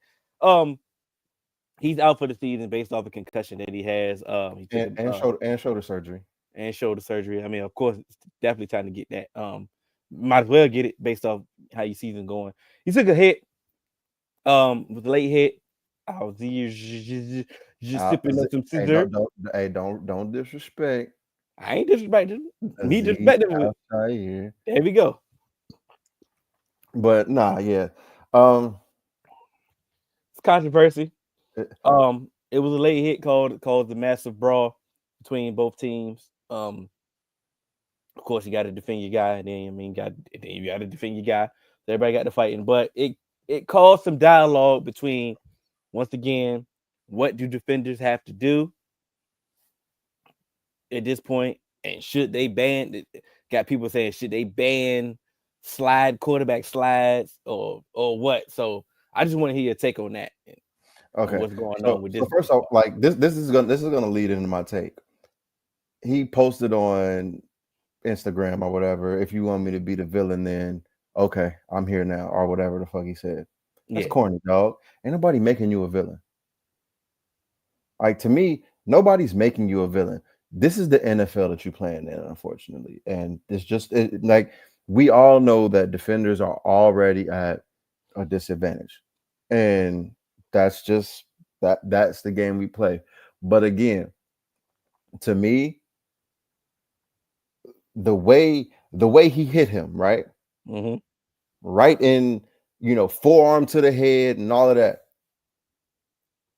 he's out for the season based off a concussion that he has. Shoulder surgery. And shoulder surgery. I mean, of course, it's definitely time to get that. Might as well get it based off how your season going. He took a hit. With a late hit. I was just sipping on some scissor. Don't disrespect. I ain't disrespecting. Me disrespecting. There we go. But nah, yeah. It's controversy. It was a late hit called the massive brawl between both teams. Of course, you got to defend your guy, and then you got to defend your guy. So everybody got to fighting, but it caused some dialogue between, once again, what do defenders have to do at this point, and should they ban? Got people saying should they ban quarterback slides or what? So I just want to hear your take on that. Okay, what's going so on with this? first off, like this is gonna lead into my take. He posted on Instagram or whatever. If you want me to be the villain, then okay, I'm here now, or whatever the fuck he said. That's corny, dog. Ain't nobody making you a villain. Like, to me, nobody's making you a villain. This is the NFL that you're playing in, unfortunately, and it's just like we all know that defenders are already at a disadvantage, and that's just that's the game we play. But again, to me, the way he hit him, right, right in, forearm to the head and all of that.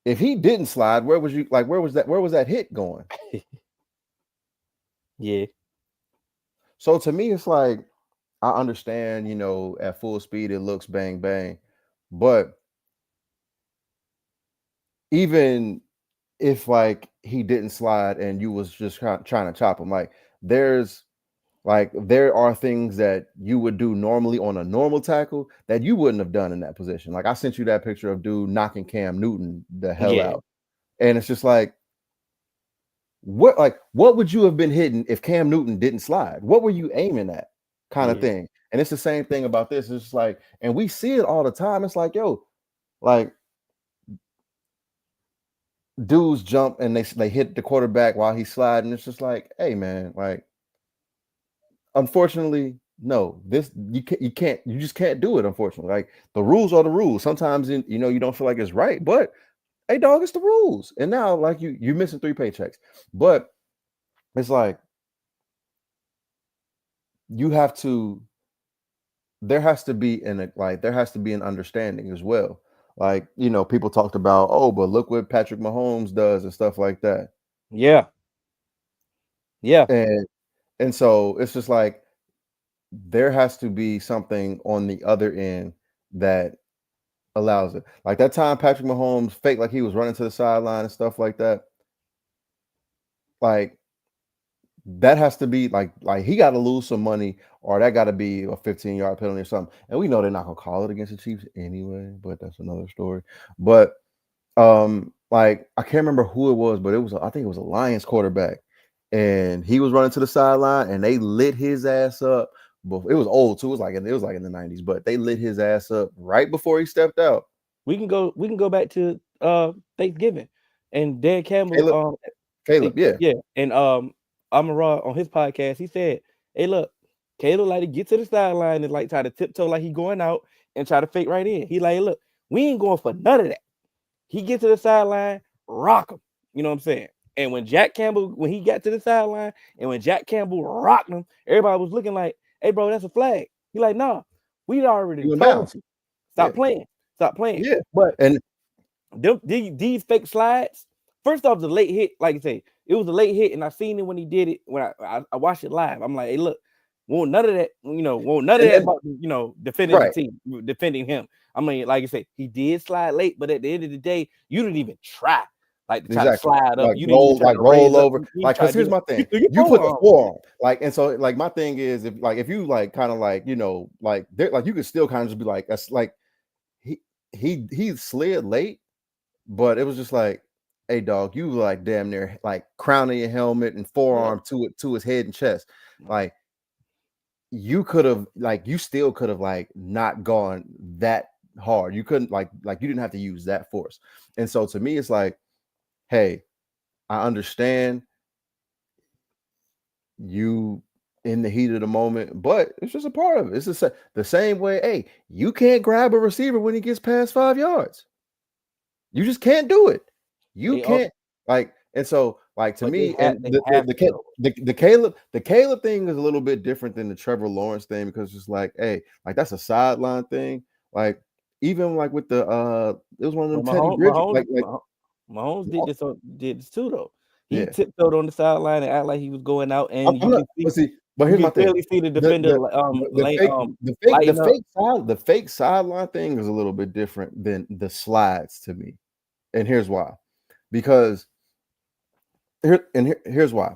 If he didn't slide, where was that hit going? Yeah. So to me, it's like, I understand, at full speed it looks bang bang, but even if like he didn't slide and you was just trying to chop him, there are things that you would do normally on a normal tackle that you wouldn't have done in that position. Like, I sent you that picture of dude knocking Cam Newton the hell out, and it's just like, what would you have been hitting if Cam Newton didn't slide? What were you aiming at, kind of thing? And it's the same thing about this. It's just like, and we see it all the time. It's like, yo, like, dudes jump and they hit the quarterback while he's sliding. It's just like, hey man, like, unfortunately, no, you just can't do it. Unfortunately, like, the rules are the rules. Sometimes you don't feel like it's right, but hey dog, it's the rules. And now, like, you're missing 3 paychecks, but it's like there has to be an understanding as well. Like, people talked about, oh, but look what Patrick Mahomes does and stuff like that. Yeah. And so it's just like, there has to be something on the other end that allows it. Like that time Patrick Mahomes faked like he was running to the sideline and stuff like that. Like, that has to be like he got to lose some money, or that got to be a 15-yard penalty or something. And we know they're not gonna call it against the Chiefs anyway, but that's another story. But like, I can't remember who it was, but I think it was a Lions quarterback, and he was running to the sideline and they lit his ass up. But it was old too. It was like in the 90s, but they lit his ass up right before he stepped out. We can go back to Thanksgiving and Dan Campbell. Caleb, yeah. And Amara on his podcast, he said, hey, look, Caleb like to get to the sideline and like try to tiptoe like he going out and try to fake right in. He like, look, we ain't going for none of that. He get to the sideline, rock him. You know what I'm saying? And when he got to the sideline, and when Jack Campbell rocked him, everybody was looking like, hey, bro, that's a flag. He like, nah, we already told you. Stop playing. Yeah. But these fake slides, first off, the late hit, like you say, it was a late hit, and I seen it when he did it, when I watched it live. I'm like, hey, look, won't none of that about, defending the team, defending him. I mean, like I say, he did slide late, but at the end of the day, you didn't even try. Like, to try to slide up, you didn't roll over. Like, because here's my thing: you put the forearm, like, and so, like, my thing is, if you like kind of like, like you could still kind of just be like, that's like, he slid late, but it was just like, hey dog, you like damn near like crowning your helmet and forearm to his head and chest. Like, you still could have like not gone that hard. You couldn't like you didn't have to use that force. And so to me, it's like, hey, I understand you in the heat of the moment, but it's just a part of it. It's just the same way, hey, you can't grab a receiver when he gets past 5 yards. You just can't do it. You can't, like, and so, like, to me, and the Caleb thing is a little bit different than the Trevor Lawrence thing, because it's just like, hey, like, that's a sideline thing. Like, even like with the it was one of them Teddy Bridges, Mahomes did this too though. He tiptoed on the sideline and act like he was going out, and but here's my thing. Clearly see the defender the fake sideline thing is a little bit different than the slides to me, and here's why. because here's why.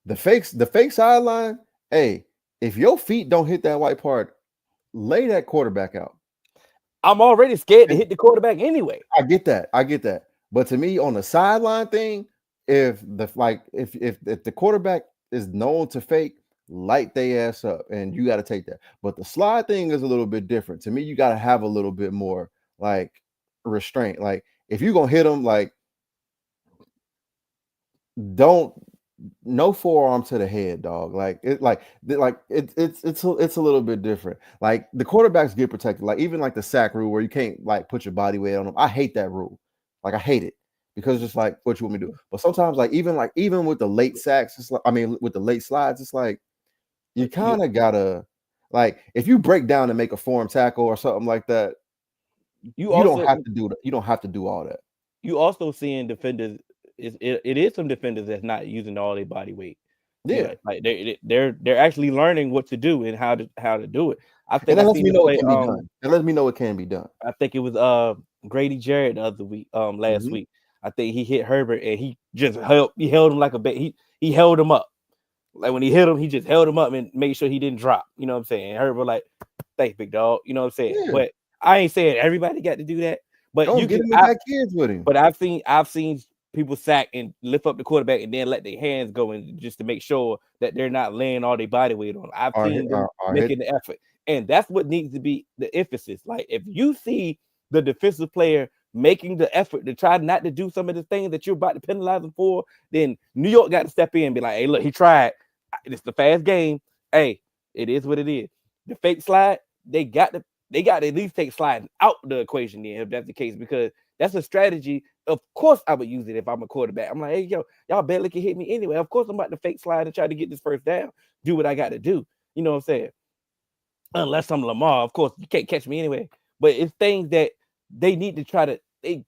The fake sideline, hey, if your feet don't hit that white part, lay that quarterback out. I'm already scared to hit the quarterback anyway. I get that. But to me, on the sideline thing, if the quarterback is known to fake, light their ass up, and you got to take that. But the slide thing is a little bit different. To me, you got to have a little bit more like restraint. Like if you're gonna hit them, like don't no forearm to the head, dog. It's a little bit different. Like the quarterbacks get protected. Like even like the sack rule where you can't like put your body weight on them. I hate that rule. Like I hate it because it's just like what you want me to do. But sometimes even with the late sacks, it's like with the late slides, it's like you kind of gotta like if you break down and make a form tackle or something like that, you don't have to do that. You don't have to do all that. You also seeing defenders. It is some defenders that's not using all their body weight. Yeah, you know, like they're actually learning what to do and how to do it. I think that lets me know it can be done. That lets me know it can be done. I think it was Grady Jarrett the other week, last week. I think he hit Herbert and he just held him like a bat. He held him up. Like when he hit him, he just held him up and made sure he didn't drop. You know what I'm saying? And Herbert like, thanks, big dog. You know what I'm saying? Yeah. But I ain't saying everybody got to do that. But don't get him back kids with him. But I've seen people sack and lift up the quarterback and then let their hands go in just to make sure that they're not laying all their body weight on. I've seen them making the effort. And that's what needs to be the emphasis. Like if you see the defensive player making the effort to try not to do some of the things that you're about to penalize them for, then New York got to step in and be like, hey, look, he tried. It's the fast game. Hey, it is what it is. The fake slide, they got to at least take sliding out the equation then, if that's the case, because that's a strategy. Of course, I would use it if I'm a quarterback. I'm like, hey, yo, y'all barely can hit me anyway. Of course, I'm about to fake slide and try to get this first down. Do what I got to do. You know what I'm saying? Unless I'm Lamar, of course, you can't catch me anyway. But it's things that they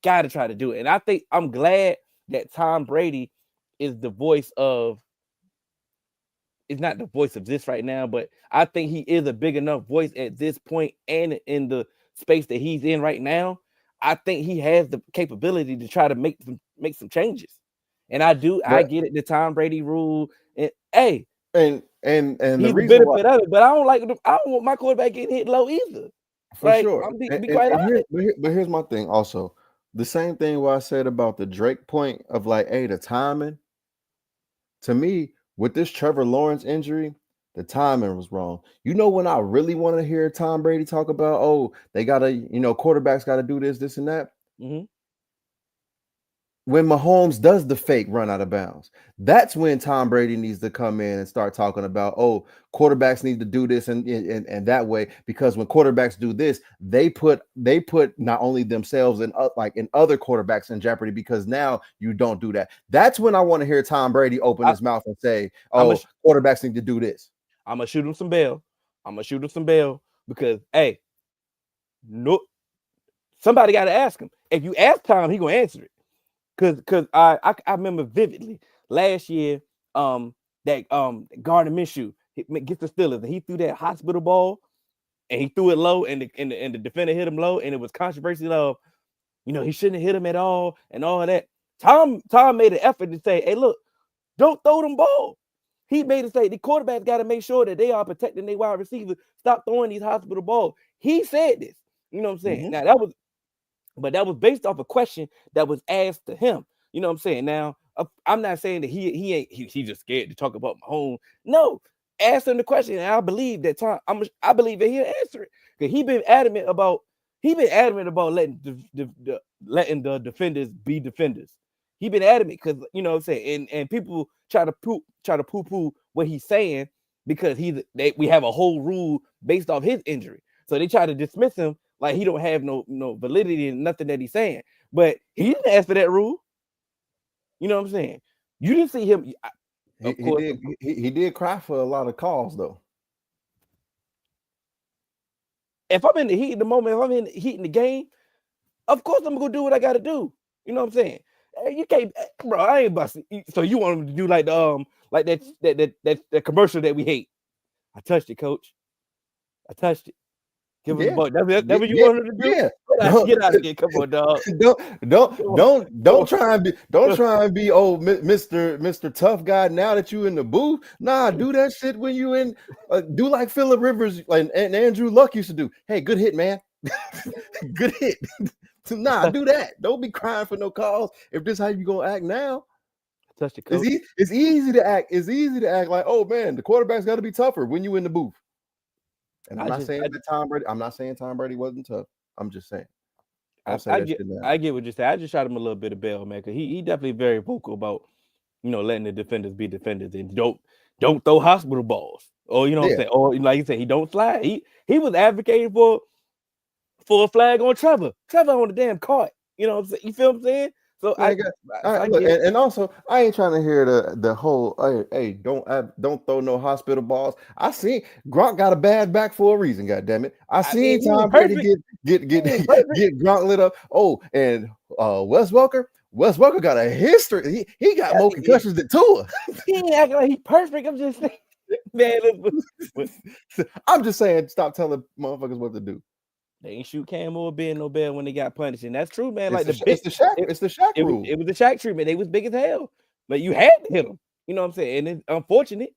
got to try to do it. And I think I'm glad that Tom Brady is the voice of, it's not the voice of this right now, but I think he is a big enough voice at this point and in the space that he's in right now. I think he has the capability to try to make some changes. And I get it, the Tom Brady rule. And hey, and he's the benefit of it, but I don't want my quarterback getting hit low either. For sure. But here's my thing also. The same thing what I said about the Drake point of like, hey, the timing. To me, with this Trevor Lawrence injury, the timing was wrong. You know when I really want to hear Tom Brady talk about, oh, they gotta, quarterbacks gotta do this and that. Mm-hmm. When Mahomes does the fake run out of bounds, that's when Tom Brady needs to come in and start talking about, oh, quarterbacks need to do this and that way, because when quarterbacks do this, they put not only themselves and in other quarterbacks in jeopardy, because now you don't do that. That's when I want to hear Tom Brady open his mouth and say, oh, quarterbacks need to do this. I'm gonna shoot him some bail. Because hey, no, somebody got to ask him. If you ask Tom, he gonna answer it. Cause I remember vividly last year that Gardner Minshew gets the Steelers and he threw that hospital ball and he threw it low and the defender hit him low and it was controversy of, he shouldn't have hit him at all and all of that. Tom made an effort to say, hey, look, don't throw them ball. He made it say the quarterbacks got to make sure that they are protecting their wide receivers. Stop throwing these hospital balls. He said this. You know what I'm saying? Mm-hmm. Now that was based off a question that was asked to him. You know what I'm saying? Now, I'm not saying that he's just scared to talk about Mahomes. No, ask him the question, and I believe that I believe that he'll answer it, because he's been adamant about letting the defenders be defenders. He's been adamant because you know what I'm saying, and people try to poo-poo what he's saying because we have a whole rule based off his injury, so they try to dismiss him. Like he don't have no validity in nothing that he's saying, but he didn't ask for that rule. You know what I'm saying? You didn't see him. He did cry for a lot of calls though. If I'm in the heat of the moment, if I'm in the heat in the game, of course I'm gonna do what I got to do. You know what I'm saying? You can't, bro. I ain't busting. So you want him to do like that commercial that we hate? I touched it, coach. I touched it. Give us Yeah. the ball. That's what you Yeah, wanted to do? yeah. Get out of here. Come on, dog. Don't try and be Mr. Tough Guy now that you in the booth. Nah, do that shit when you in. Do like Phillip Rivers and Andrew Luck used to do. Hey, good hit, man. Good hit. Nah, do that. Don't be crying for no calls. If this how you gonna act now, Touch the coach. it's easy to act. It's easy to act like, oh man, the quarterback's got to be tougher when you in the booth. And I'm not saying Tom Brady wasn't tough. I'm just saying. I get what you're saying. I just shot him a little bit of bail, man, because he definitely very vocal about, letting the defenders be defenders and don't throw hospital balls. Or what I'm saying, or like you said, he don't slide. He was advocating for a flag on Trevor on the damn cart. You know what I'm saying? You feel what I'm saying? So and also I ain't trying to hear the whole hey don't throw no hospital balls. I seen Gronk got a bad back for a reason. God damn it! I seen Tom Brady get Gronk lit up. Oh, and Wes Welker got a history. He got more concussions than Tua. He ain't acting like he perfect. I'm just saying, man. I'm just saying, stop telling motherfuckers what to do. They ain't shoot Cam or Ben no bell when they got punished, and that's true, man. It's Like it's the Shaq rule. It was the Shaq treatment. They was big as hell, but you had to hit them. You know what I'm saying? And it's unfortunate.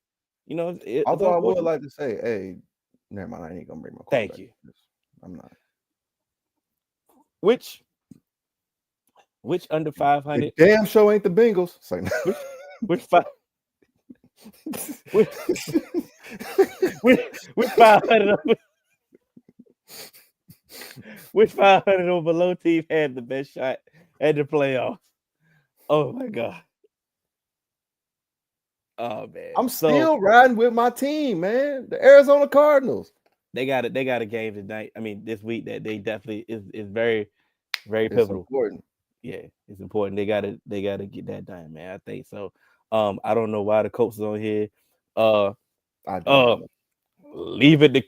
Although I would like to say, hey, never mind. I ain't gonna bring my. Thank you. I'm not. Which under 500? Damn show ain't the Bengals. It's like, which 500? Which 500 or below team had the best shot at the playoffs? Oh my god! Oh man, I'm still riding with my team, man. The Arizona Cardinals. They got a game tonight. I mean, this week that they definitely is very, very pivotal. Important. Yeah, it's important. They gotta get that done, man. I think so. I don't know why the coach is on here. Leave it to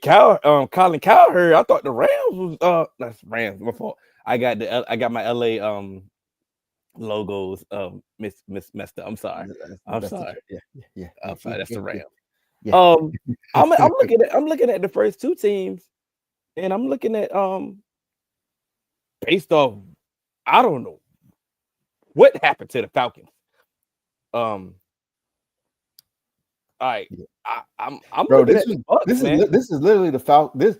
Colin Cowherd. I thought the Rams was that's Rams. My fault. I got my LA logos messed up. I'm sorry. I'm sorry. Yeah. I'm sorry. That's the Rams. Yeah. I'm looking at the first two teams, and I'm looking at based off, I don't know what happened to the Falcons. All right. I'm Bro, looking at the Bucks, this is literally the Falcons. This,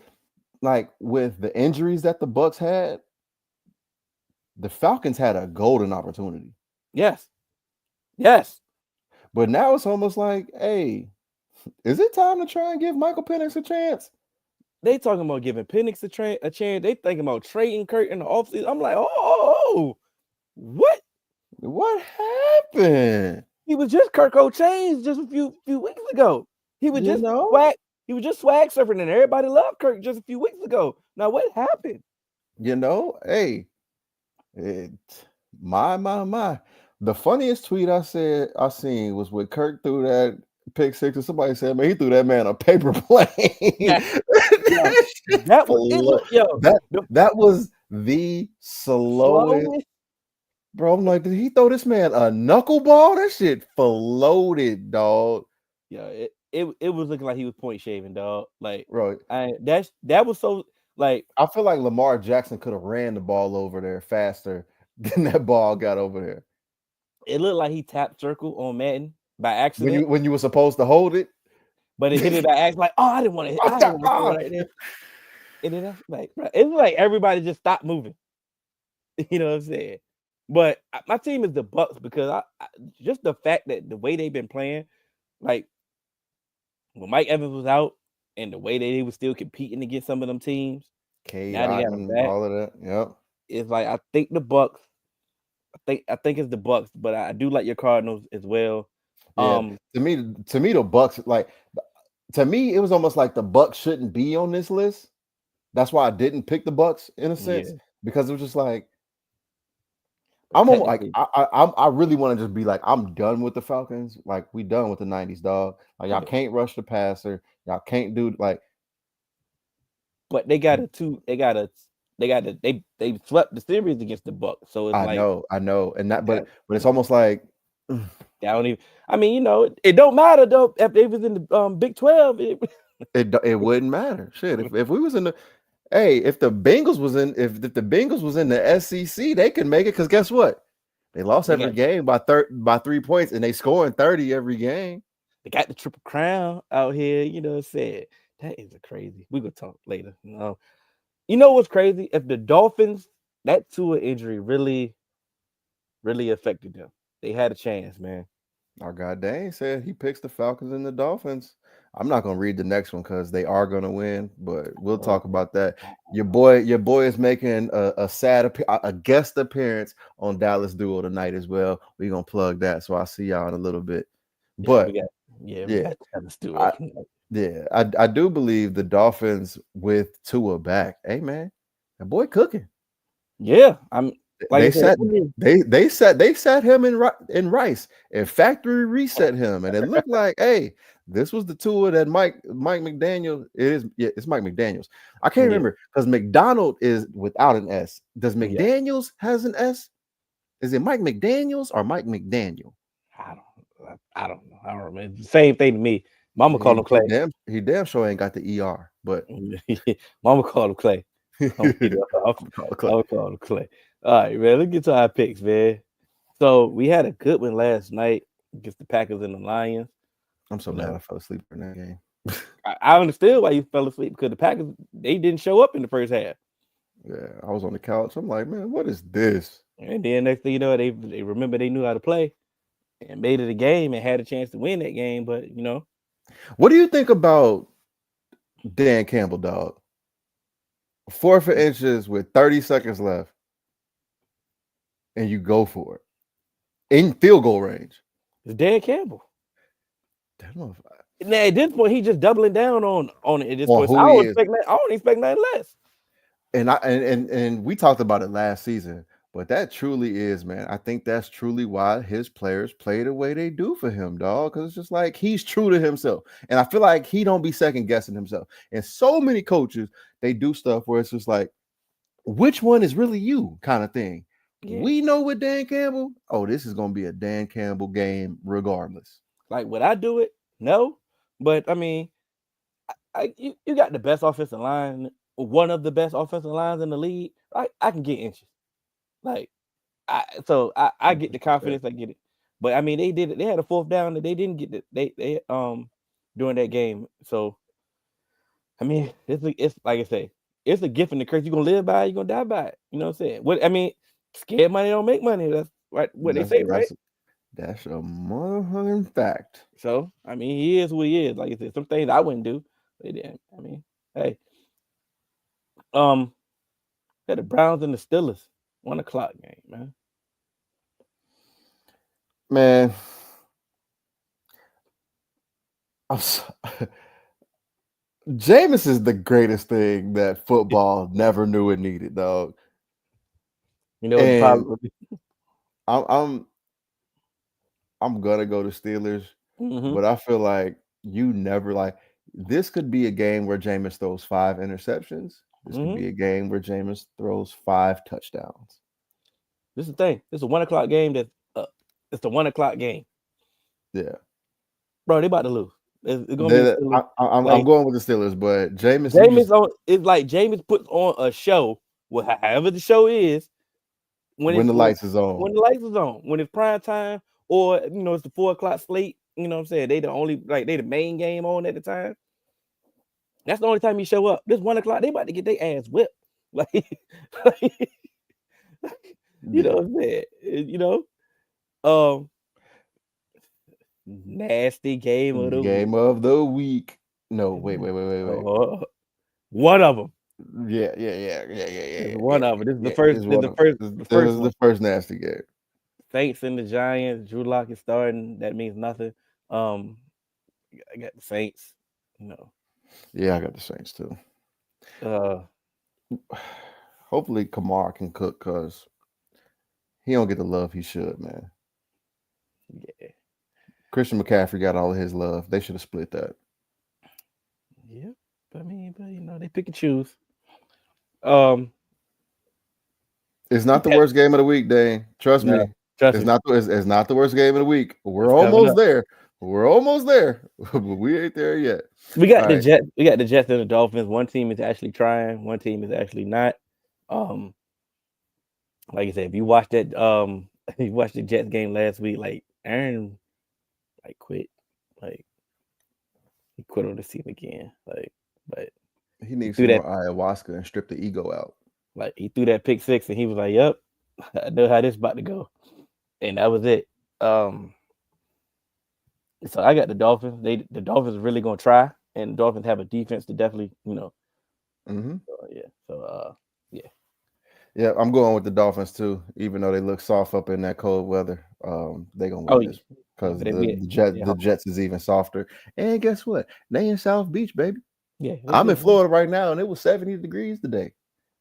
like, with the injuries that the Bucks had, the Falcons had a golden opportunity. Yes. But now it's almost like, hey, is it time to try and give Michael Penix a chance? They talking about giving Penix a chance. They thinking about trading Kurt in the offseason. I'm like, oh, what? What happened? He was just Kirk Chains just a few weeks ago. He was just swag. He was just swag surfing, and everybody loved Kirk just a few weeks ago. Now what happened? Hey, my. The funniest tweet I seen was when Kirk threw that pick six, and somebody said, "Man, he threw that man a paper plane." That was the slowest. Bro, I'm like, did he throw this man a knuckleball? That shit floated, dog. Yeah, it was looking like he was point shaving, dog. Like, bro, that was so like. I feel like Lamar Jackson could have ran the ball over there faster than that ball got over there. It looked like he tapped circle on Madden by accident when you were supposed to hold it, but it hit it by accident. Like, oh, I didn't want to hit. I didn't want to right there. And then it was like everybody just stopped moving. You know what I'm saying? But my team is the Bucks because I just the fact that the way they've been playing, like when Mike Evans was out and the way that they were still competing against some of them teams, now they got them back, all of that. Yep. It's like I think the Bucks. I think it's the Bucks, but I do like your Cardinals as well. Yeah. To me, the Bucks, like, to me, it was almost like the Bucks shouldn't be on this list. That's why I didn't pick the Bucks in a sense, because it was just like, I really want to just be like, I'm done with the Falcons. Like, we done with the 90s, dog. Like, y'all can't rush the passer. Y'all can't do like. But they swept the series against the Bucks. So it's I know, and that, but it's almost like I don't even. I mean, it don't matter though. If they was in the Big 12, it wouldn't matter. Shit, if we was in the, Hey, if the Bengals was in the SEC, they could make it. Because guess what? They lost They every got game by 3 points, and they scoring 30 every game. they got the triple crown out here. Said that is crazy. We gonna talk later. You know what's crazy? If the Dolphins, that Tua injury really affected them. They had a chance, man. Our guy Dane said he picks the Falcons and the Dolphins. I'm not gonna read the next one because they are gonna win, but we'll talk about that. Your boy is making a guest appearance on Dallas Duo tonight as well. We're gonna plug that, so I'll see y'all in a little bit. But we got Dallas Duo. I do believe the Dolphins with Tua back. Hey man, that boy cooking. Yeah, I'm like they sat him in Rice and factory reset him, and it looked like, hey, this was the Tua that Mike McDaniel it's Mike McDaniels. I can't remember because McDonald is without an S. Does McDaniels has an S? Is it Mike McDaniels or Mike McDaniel? I don't know. I don't remember. It's the same thing to me. Mama called him Clay. He damn sure ain't got the ER, but Mama called him Clay. I'll call him Clay. All right, man. Let's get to our picks, man. So we had a good one last night against the Packers and the Lions. I'm so mad I fell asleep in that game. I understood why you fell asleep because the Packers, they didn't show up in the first half. Yeah, I was on the couch. I'm like, man, what is this? And then next thing you know, they remember they knew how to play and made it a game and had a chance to win that game. But what do you think about Dan Campbell, dog? 4th and inches with 30 seconds left, and you go for it in field goal range. It's Dan Campbell. Now at this point, he's just doubling down on it. At this point, I don't expect nothing less. And we talked about it last season, but that truly is, man. I think that's truly why his players play the way they do for him, dog. Because it's just like he's true to himself, and I feel like he don't be second guessing himself. And so many coaches, they do stuff where it's just like, which one is really you, kind of thing. Yeah. We know with Dan Campbell, this is gonna be a Dan Campbell game, regardless. Like, would I do it? No, but I mean, you got the best offensive line, one of the best offensive lines in the league. I can get inches. Like, I get the confidence. I get it. But I mean, they did it. They had a 4th down that they didn't get it. They during that game. So I mean, it's like I say, it's a gift and a curse. You're gonna live by it, you're gonna die by it. You know what I'm saying? Scared money don't make money. That's right. They say, right? That's a motherfucking fact. So I mean, he is who he is. Like I said, some things I wouldn't do. But I mean, hey, had the Browns and the Steelers, 1 o'clock game, man. Man, Jameis is the greatest thing that football never knew it needed, dog. I'm gonna go to Steelers, but I feel like you never this could be a game where Jameis throws 5 interceptions. This could be a game where Jameis throws 5 touchdowns. This is the thing. This is a 1 o'clock game. It's the 1 o'clock game. Yeah, bro, they about to lose. It's gonna be. I'm going with the Steelers, but Jameis it's like Jameis puts on a show. However the show is, when the lights is on. When the lights is on, when it's prime time, or it's the 4 o'clock slate. You know what I'm saying? They the only they the main game on at the time. That's the only time you show up. This 1 o'clock, they about to get their ass whipped. You know what I'm saying? Nasty game of the week. No, wait. One of them. Yeah. One of them. This is the first nasty game. Saints and the Giants. Drew Lock is starting. That means nothing. I got the Saints. Yeah, I got the Saints too. Hopefully Kamara can cook because he don't get the love he should, man. Yeah. Christian McCaffrey got all of his love. They should have split that. Yeah, but they pick and choose. It's not the worst game of the week, Dane. Trust me. It's not the worst game of the week. We're almost there. We're almost there, but we ain't there yet. We got All the right. Jets. We got the Jets and the Dolphins. One team is actually trying. One team is actually not. Like I said, if you watched that, you watched the Jets game last week. Like Aaron, like quit. Like he quit on the team again. Like, but He he needs threw some that. more ayahuasca and strip the ego out. Like he threw that pick six, and he was like, "Yep, I know how this about to go," and that was it. So I got the Dolphins. The Dolphins are really gonna try, and the Dolphins have a defense to definitely, Mm-hmm. yeah. So yeah. Yeah, I'm going with the Dolphins too, even though they look soft up in that cold weather. They're gonna Oh win yeah. this because But they the Jets is even softer. And guess what? They in South Beach, baby. yeah. I'm in Florida right now, and it was 70 degrees today.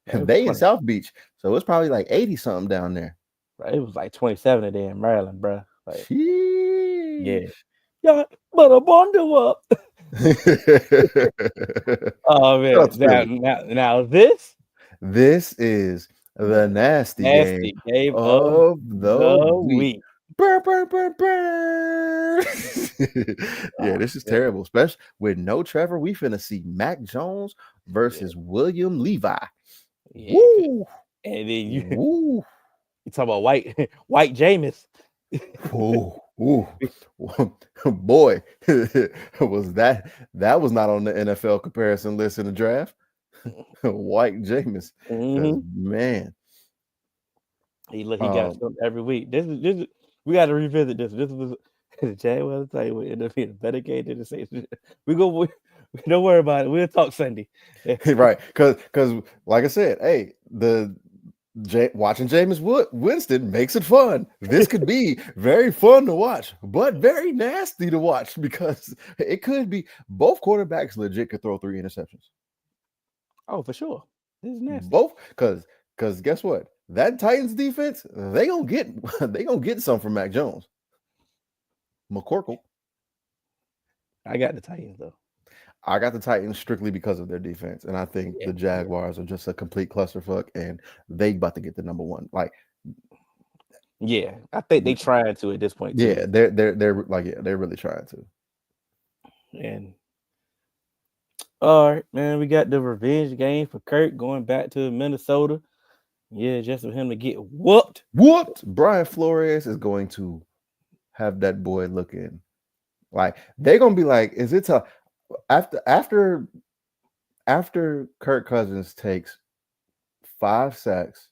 It was They in 20. South Beach, so it's probably like 80 something down there. Right, it was like 27 today in Maryland, bro. Like, yeah. Sheesh. Yeah, but a bundle up. Oh Shout out man. to Philly. Now this This is the nasty game game of of the the week. week. Burr, burr, burr, burr. Yeah, Oh, this is man. terrible, especially with no Trevor. We finna see Mac Jones versus William Levi. Yeah. Woo! And then you Woo! talk about white Jameis. Ooh, ooh. Boy, was that was not on the NFL comparison list in the draft. White Jameis, because man, He got something every week. This is we got to revisit this. This was January. I'll tell you what ended up being a better game than the Saints. We don't worry about it. We'll talk Sunday. Right? Because like I said, hey, watching Jameis Winston makes it fun. This could be very fun to watch, but very nasty to watch because it could be both quarterbacks legit could throw 3 interceptions. Oh, for sure. This is nasty. Both, because guess what? That Titans defense, they gonna get some from Mac Jones. McCorkle. I got the Titans though. I got the Titans strictly because of their defense, and I think the Jaguars are just a complete clusterfuck, and they about to get the number one. Like, yeah, I think they trying to at this point. Too. Yeah, they're really trying to. And all right, man, we got the revenge game for Kirk going back to Minnesota. Yeah, just for him to get whooped. Brian Flores is going to have that boy looking like they're gonna be like, is it after Kirk Cousins takes 5 sacks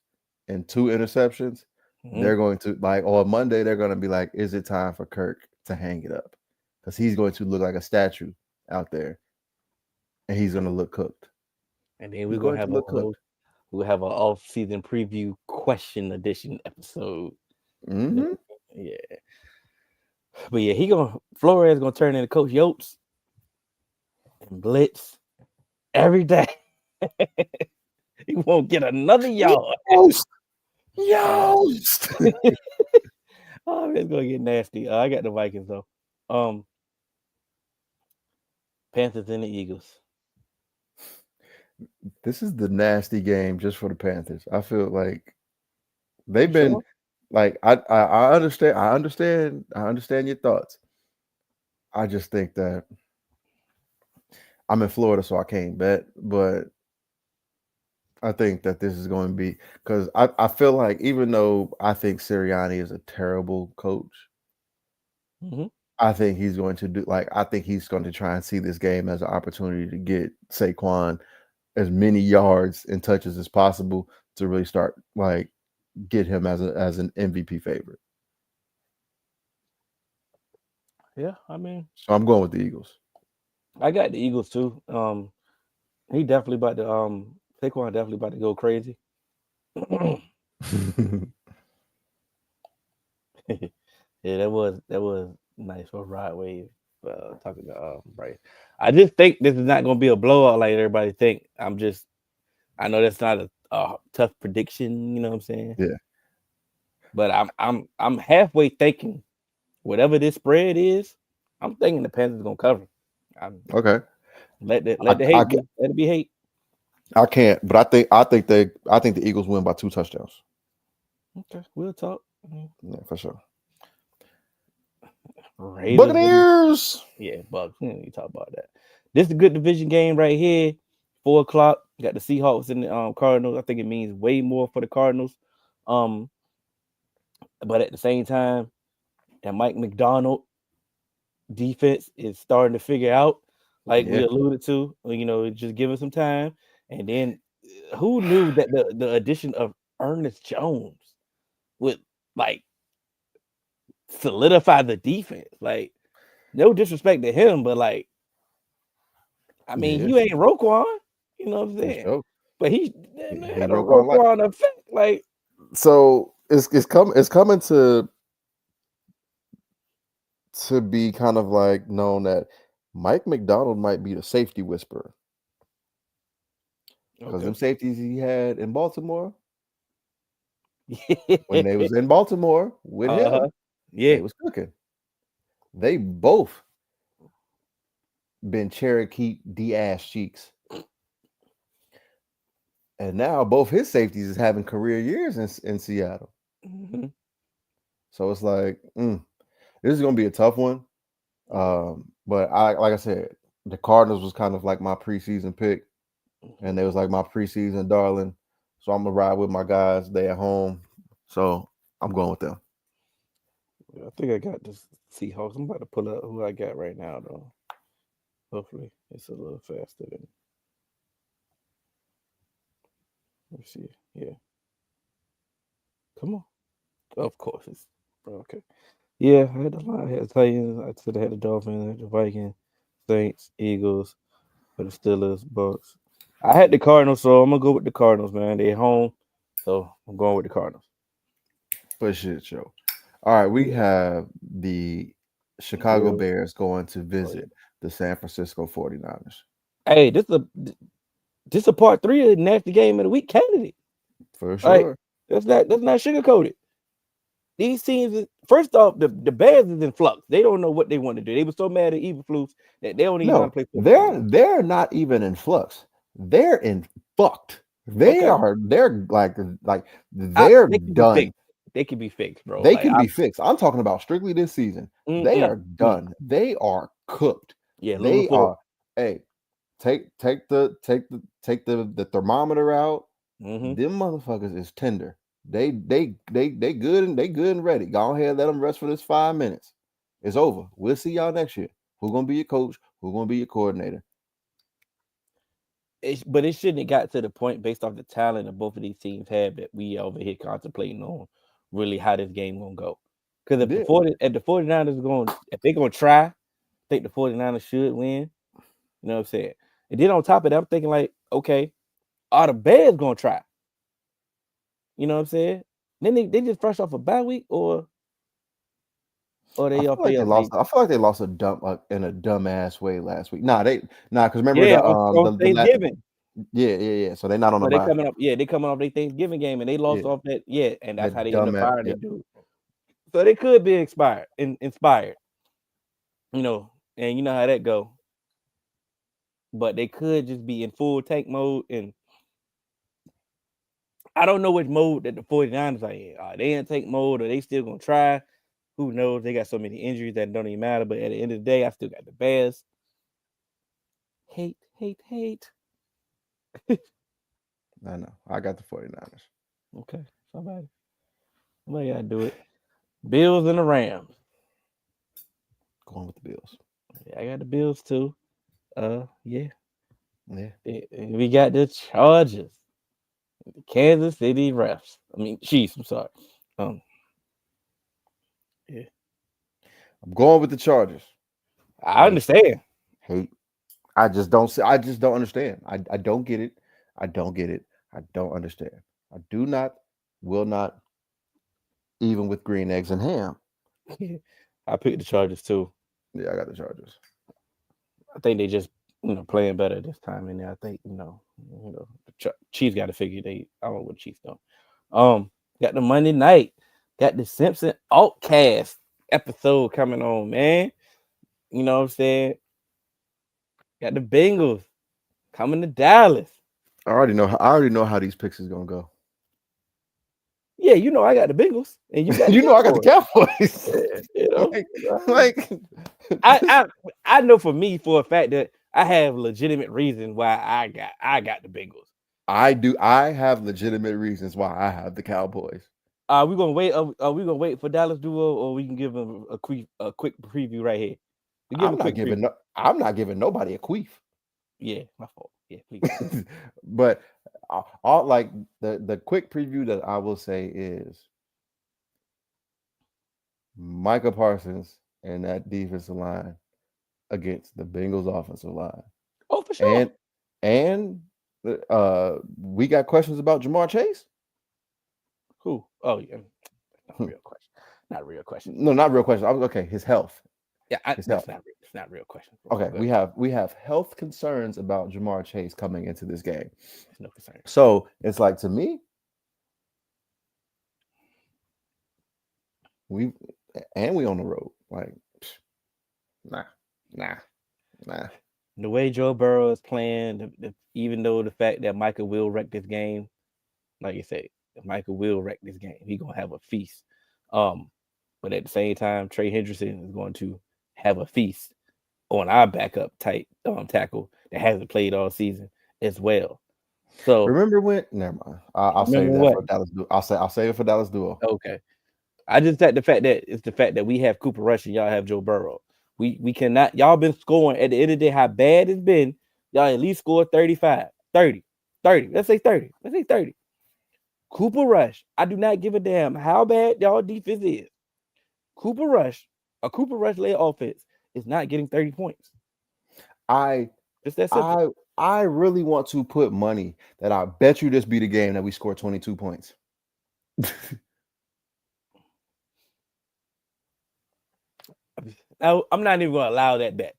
and 2 interceptions, they're going to on Monday, they're gonna be like, is it time for Kirk to hang it up? Because he's going to look like a statue out there. And he's gonna look cooked. And then we're gonna have we'll have an off-season preview question edition episode. Mm-hmm. Yeah. But yeah, Flores gonna turn into Coach Yotes and blitz every day. He won't get another yard. Yost. Oh, it's gonna get nasty. I got the Vikings though. Panthers and the Eagles. This is the nasty game just for the Panthers. I feel like they've been like I understand your thoughts. I just think that I'm in Florida, so I can't bet, but I think that this is going to be because I feel like even though I think Sirianni is a terrible coach, I think he's going to I think he's going to try and see this game as an opportunity to get Saquon as many yards and touches as possible to really start get him as an MVP favorite. Yeah, I mean, so I'm going with the Eagles. I got the Eagles too. He definitely about to Saquon definitely about to go crazy. Yeah, that was nice for Rod Wave talking to Bryce. I just think this is not going to be a blowout like everybody think. I know that's not a tough prediction. You know what I'm saying? Yeah. But I'm halfway thinking whatever this spread is, I'm thinking the Panthers going to cover. Okay. Let it be hate. I can't, but I think the Eagles win by 2 touchdowns. Okay, we'll talk. Yeah, for sure. Raiders. Buccaneers. Yeah, Bucks. We don't need to talk about that. This is a good division game right here. 4 o'clock. Got the Seahawks and the Cardinals. I think it means way more for the Cardinals. But at the same time, that Mike McDonald defense is starting to figure out, like we alluded to. Just give it some time. And then, who knew that the addition of Ernest Jones would like solidify the defense? Like, no disrespect to him, but like, I mean, you ain't Roquan, you know what I'm saying? Sure. But he He had a Roquan Roquan effect. Like, so it's coming to be kind of like known that Mike McDonald might be the safety whisperer. Because them safeties he had in Baltimore, when they was in Baltimore with him, they was cooking. They both been Cherokee ass cheeks. And now both his safeties is having career years in Seattle. Mm-hmm. So it's like, this is going to be a tough one. But like I said, the Cardinals was kind of like my preseason pick. And they was like my preseason darling. So I'm going to ride with my guys. They at home. So I'm going with them. I think I got this Seahawks. I'm about to pull up who I got right now, though. Hopefully, it's a little faster than. Let's see. Yeah. Come on. Of course, it's okay. Yeah, I had the line. I had the Titans. I said I had the Dolphins, I had the Vikings, Saints, Eagles, for the Steelers, Bucks. I had the Cardinals, so I'm gonna go with the Cardinals, man. They're home, so I'm going with the Cardinals. For shit show. All right, we have the Chicago Bears going to visit the San Francisco 49ers. Hey, this is a part 3 of the nasty game of the week candidate. For sure. That's not sugarcoated. These teams, first off, the Bears is in flux. They don't know what they want to do. They were so mad at Eberflus that they don't even know how to play football. They're not even in flux. They're in fucked. They're done. They can be fixed, bro. They can be fixed. I'm talking about strictly this season. They are done. They are cooked. Yeah, they are. Hey, take the thermometer out. Mm-hmm. Them motherfuckers is tender. They good and ready. Go ahead, let them rest for this 5 minutes. It's over. We'll see y'all next year. Who's gonna be your coach? Who's gonna be your coordinator? But it shouldn't have got to the point based off the talent that both of these teams have that we over here contemplating on really how this game gonna go. Because if the 49ers if they're gonna try, I think the 49ers should win. You know what I'm saying? And then on top of that, I'm thinking like, okay, are the Bears gonna try? You know what I'm saying? Then they just fresh off a bye week or they I feel like they lost in a dumbass way last week. Because remember on Thanksgiving. Yeah. So they're not on the bye. They coming off their Thanksgiving game and they lost off that. Yeah, and that's how they end up firing the dude. So they could be inspired. You know, and you know how that go. But they could just be in full tank mode, and I don't know which mode that the 49ers are in. Are they in tank mode? Or they still gonna try? Who knows? They got so many injuries that don't even matter. But at the end of the day, I still got the Bears. Hate. I know. I got the 49ers. Okay. Somebody gotta do it. Bills and the Rams. Going with the Bills. Yeah, I got the Bills too. Yeah. We got the Chargers. The Kansas City refs. I mean, Chiefs. I'm sorry. Yeah. I'm going with the Chargers. I understand. I just don't understand. I don't get it. I don't get it. I don't understand. I do not, will not, even with green eggs and ham. I picked the Chargers too. Yeah, I got the Chargers. I think they just playing better this time, and I think the Chiefs got to figure I don't know what the Chiefs do. Got the Monday night, got the Simpson Outcast episode coming on, man. You know what I'm saying? Got the Bengals coming to Dallas. I already know how these picks is gonna go. Yeah, you know I got the Bengals, and you got the You know I got the Cowboys. Yeah, you know, like I know for me for a fact that I have legitimate reasons why I got the Bengals. I do. I have legitimate reasons why I have the Cowboys. Are we gonna wait? Are we gonna wait for Dallas Duo, or we can give them a quick preview right here? We give them a quick preview. I'm not giving nobody a queef. Yeah, my fault. Yeah, please. But all like the quick preview that I will say is Micah Parsons and that defensive line against the Bengals offensive line. Oh, for sure. And we got questions about Jamar Chase. Who? Oh yeah, not real question. Not a real question. No, not real question. Okay, his health. Yeah, his that's health. it's not a real question. Okay, we have health concerns about Jamar Chase coming into this game. It's no concern. So it's like, to me, we on the road. Like, nah. The way Joe Burrow is playing, even though the fact that Micah will wreck this game, like you say, Micah will wreck this game. He's gonna have a feast. But at the same time, Trey Hendrickson is going to have a feast on our backup type tackle that hasn't played all season as well. So remember when? Never mind. I'll save that for Dallas. I'll save it for Dallas Duo. Okay. I just said the fact that we have Cooper Rush and y'all have Joe Burrow. We cannot. Y'all been scoring at the end of the day. How bad it's been? Y'all at least scored 35, 30. Let's say 30. Cooper Rush. I do not give a damn how bad y'all defense is. Cooper Rush led offense is not getting 30 points. Just that simple. I really want to put money that I bet you this be the game that we score 22 points. I'm not even gonna allow that bet.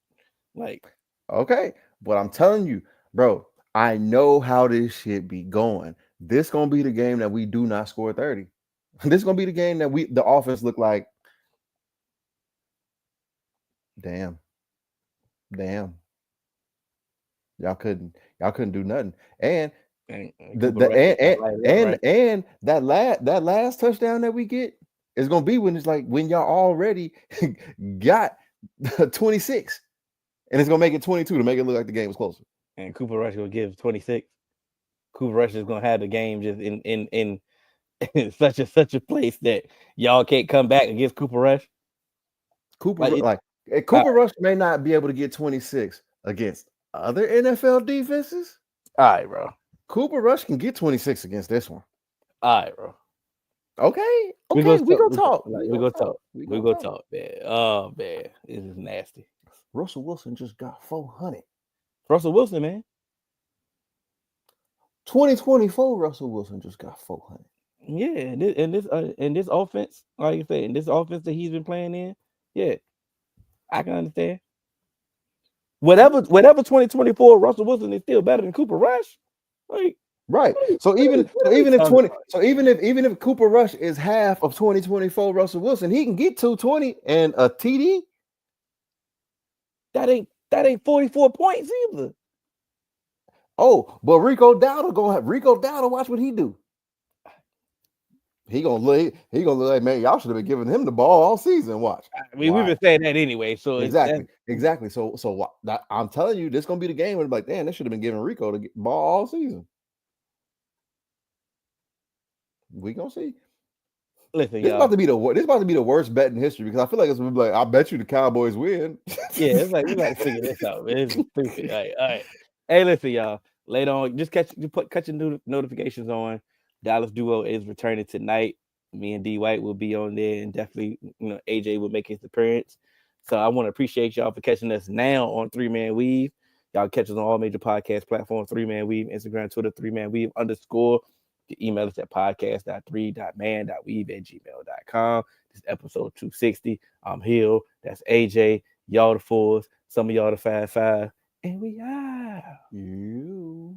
Like, okay, but I'm telling you, bro, I know how this shit be going. This gonna be the game that we do not score 30. This gonna be the game that the offense look like, damn. Y'all couldn't do nothing. And that last touchdown that we get is gonna be when it's like when y'all already got 26, and it's gonna make it 22 to make it look like the game was closer. And Cooper Rush gonna give 26. Cooper Rush is gonna have the game just in such a place that y'all can't come back against Cooper Rush. Cooper Rush may not be able to get 26 against other NFL defenses. All right, bro. Cooper Rush can get 26 against this one. All right, bro. Okay. We gonna talk, man. Oh man, this is nasty. Russell Wilson just got 400. Russell Wilson, man. 2024 Russell Wilson just got 400. Yeah, and this offense, like you say, in this offense that he's been playing in, yeah, I can understand. Whatever 2024 Russell Wilson is still better than Cooper Rush. Like, right. So even if Cooper Rush is half of 2024 Russell Wilson, he can get 220 and a TD. That ain't 44 points either. Oh, but Rico Dowdle watch what he do. He gonna look like, man, y'all should have been giving him the ball all season. Watch. We've been saying that anyway. So exactly. So I'm telling you, this gonna be the game where it's like, damn, they should have been giving Rico the ball all season. We gonna see. Listen, this about to be the worst bet in history, because I feel like it's gonna be like, I bet you the Cowboys win. Yeah, it's like we got to figure this out, man. It's stupid. All right. Hey, listen, y'all. Later on, just catch your notifications on. Dallas Duo is returning tonight. Me and D White will be on there, and definitely, AJ will make his appearance. So I want to appreciate y'all for catching us now on 3-Man Weave. Y'all catch us on all major podcast platforms, 3-Man Weave, Instagram, Twitter, 3-Man Weave _ You can email us at podcast.3.man.weave@gmail.com. This is episode 260. I'm Hill. That's AJ. Y'all the 4s. Some of y'all the 5-5. And we out. You.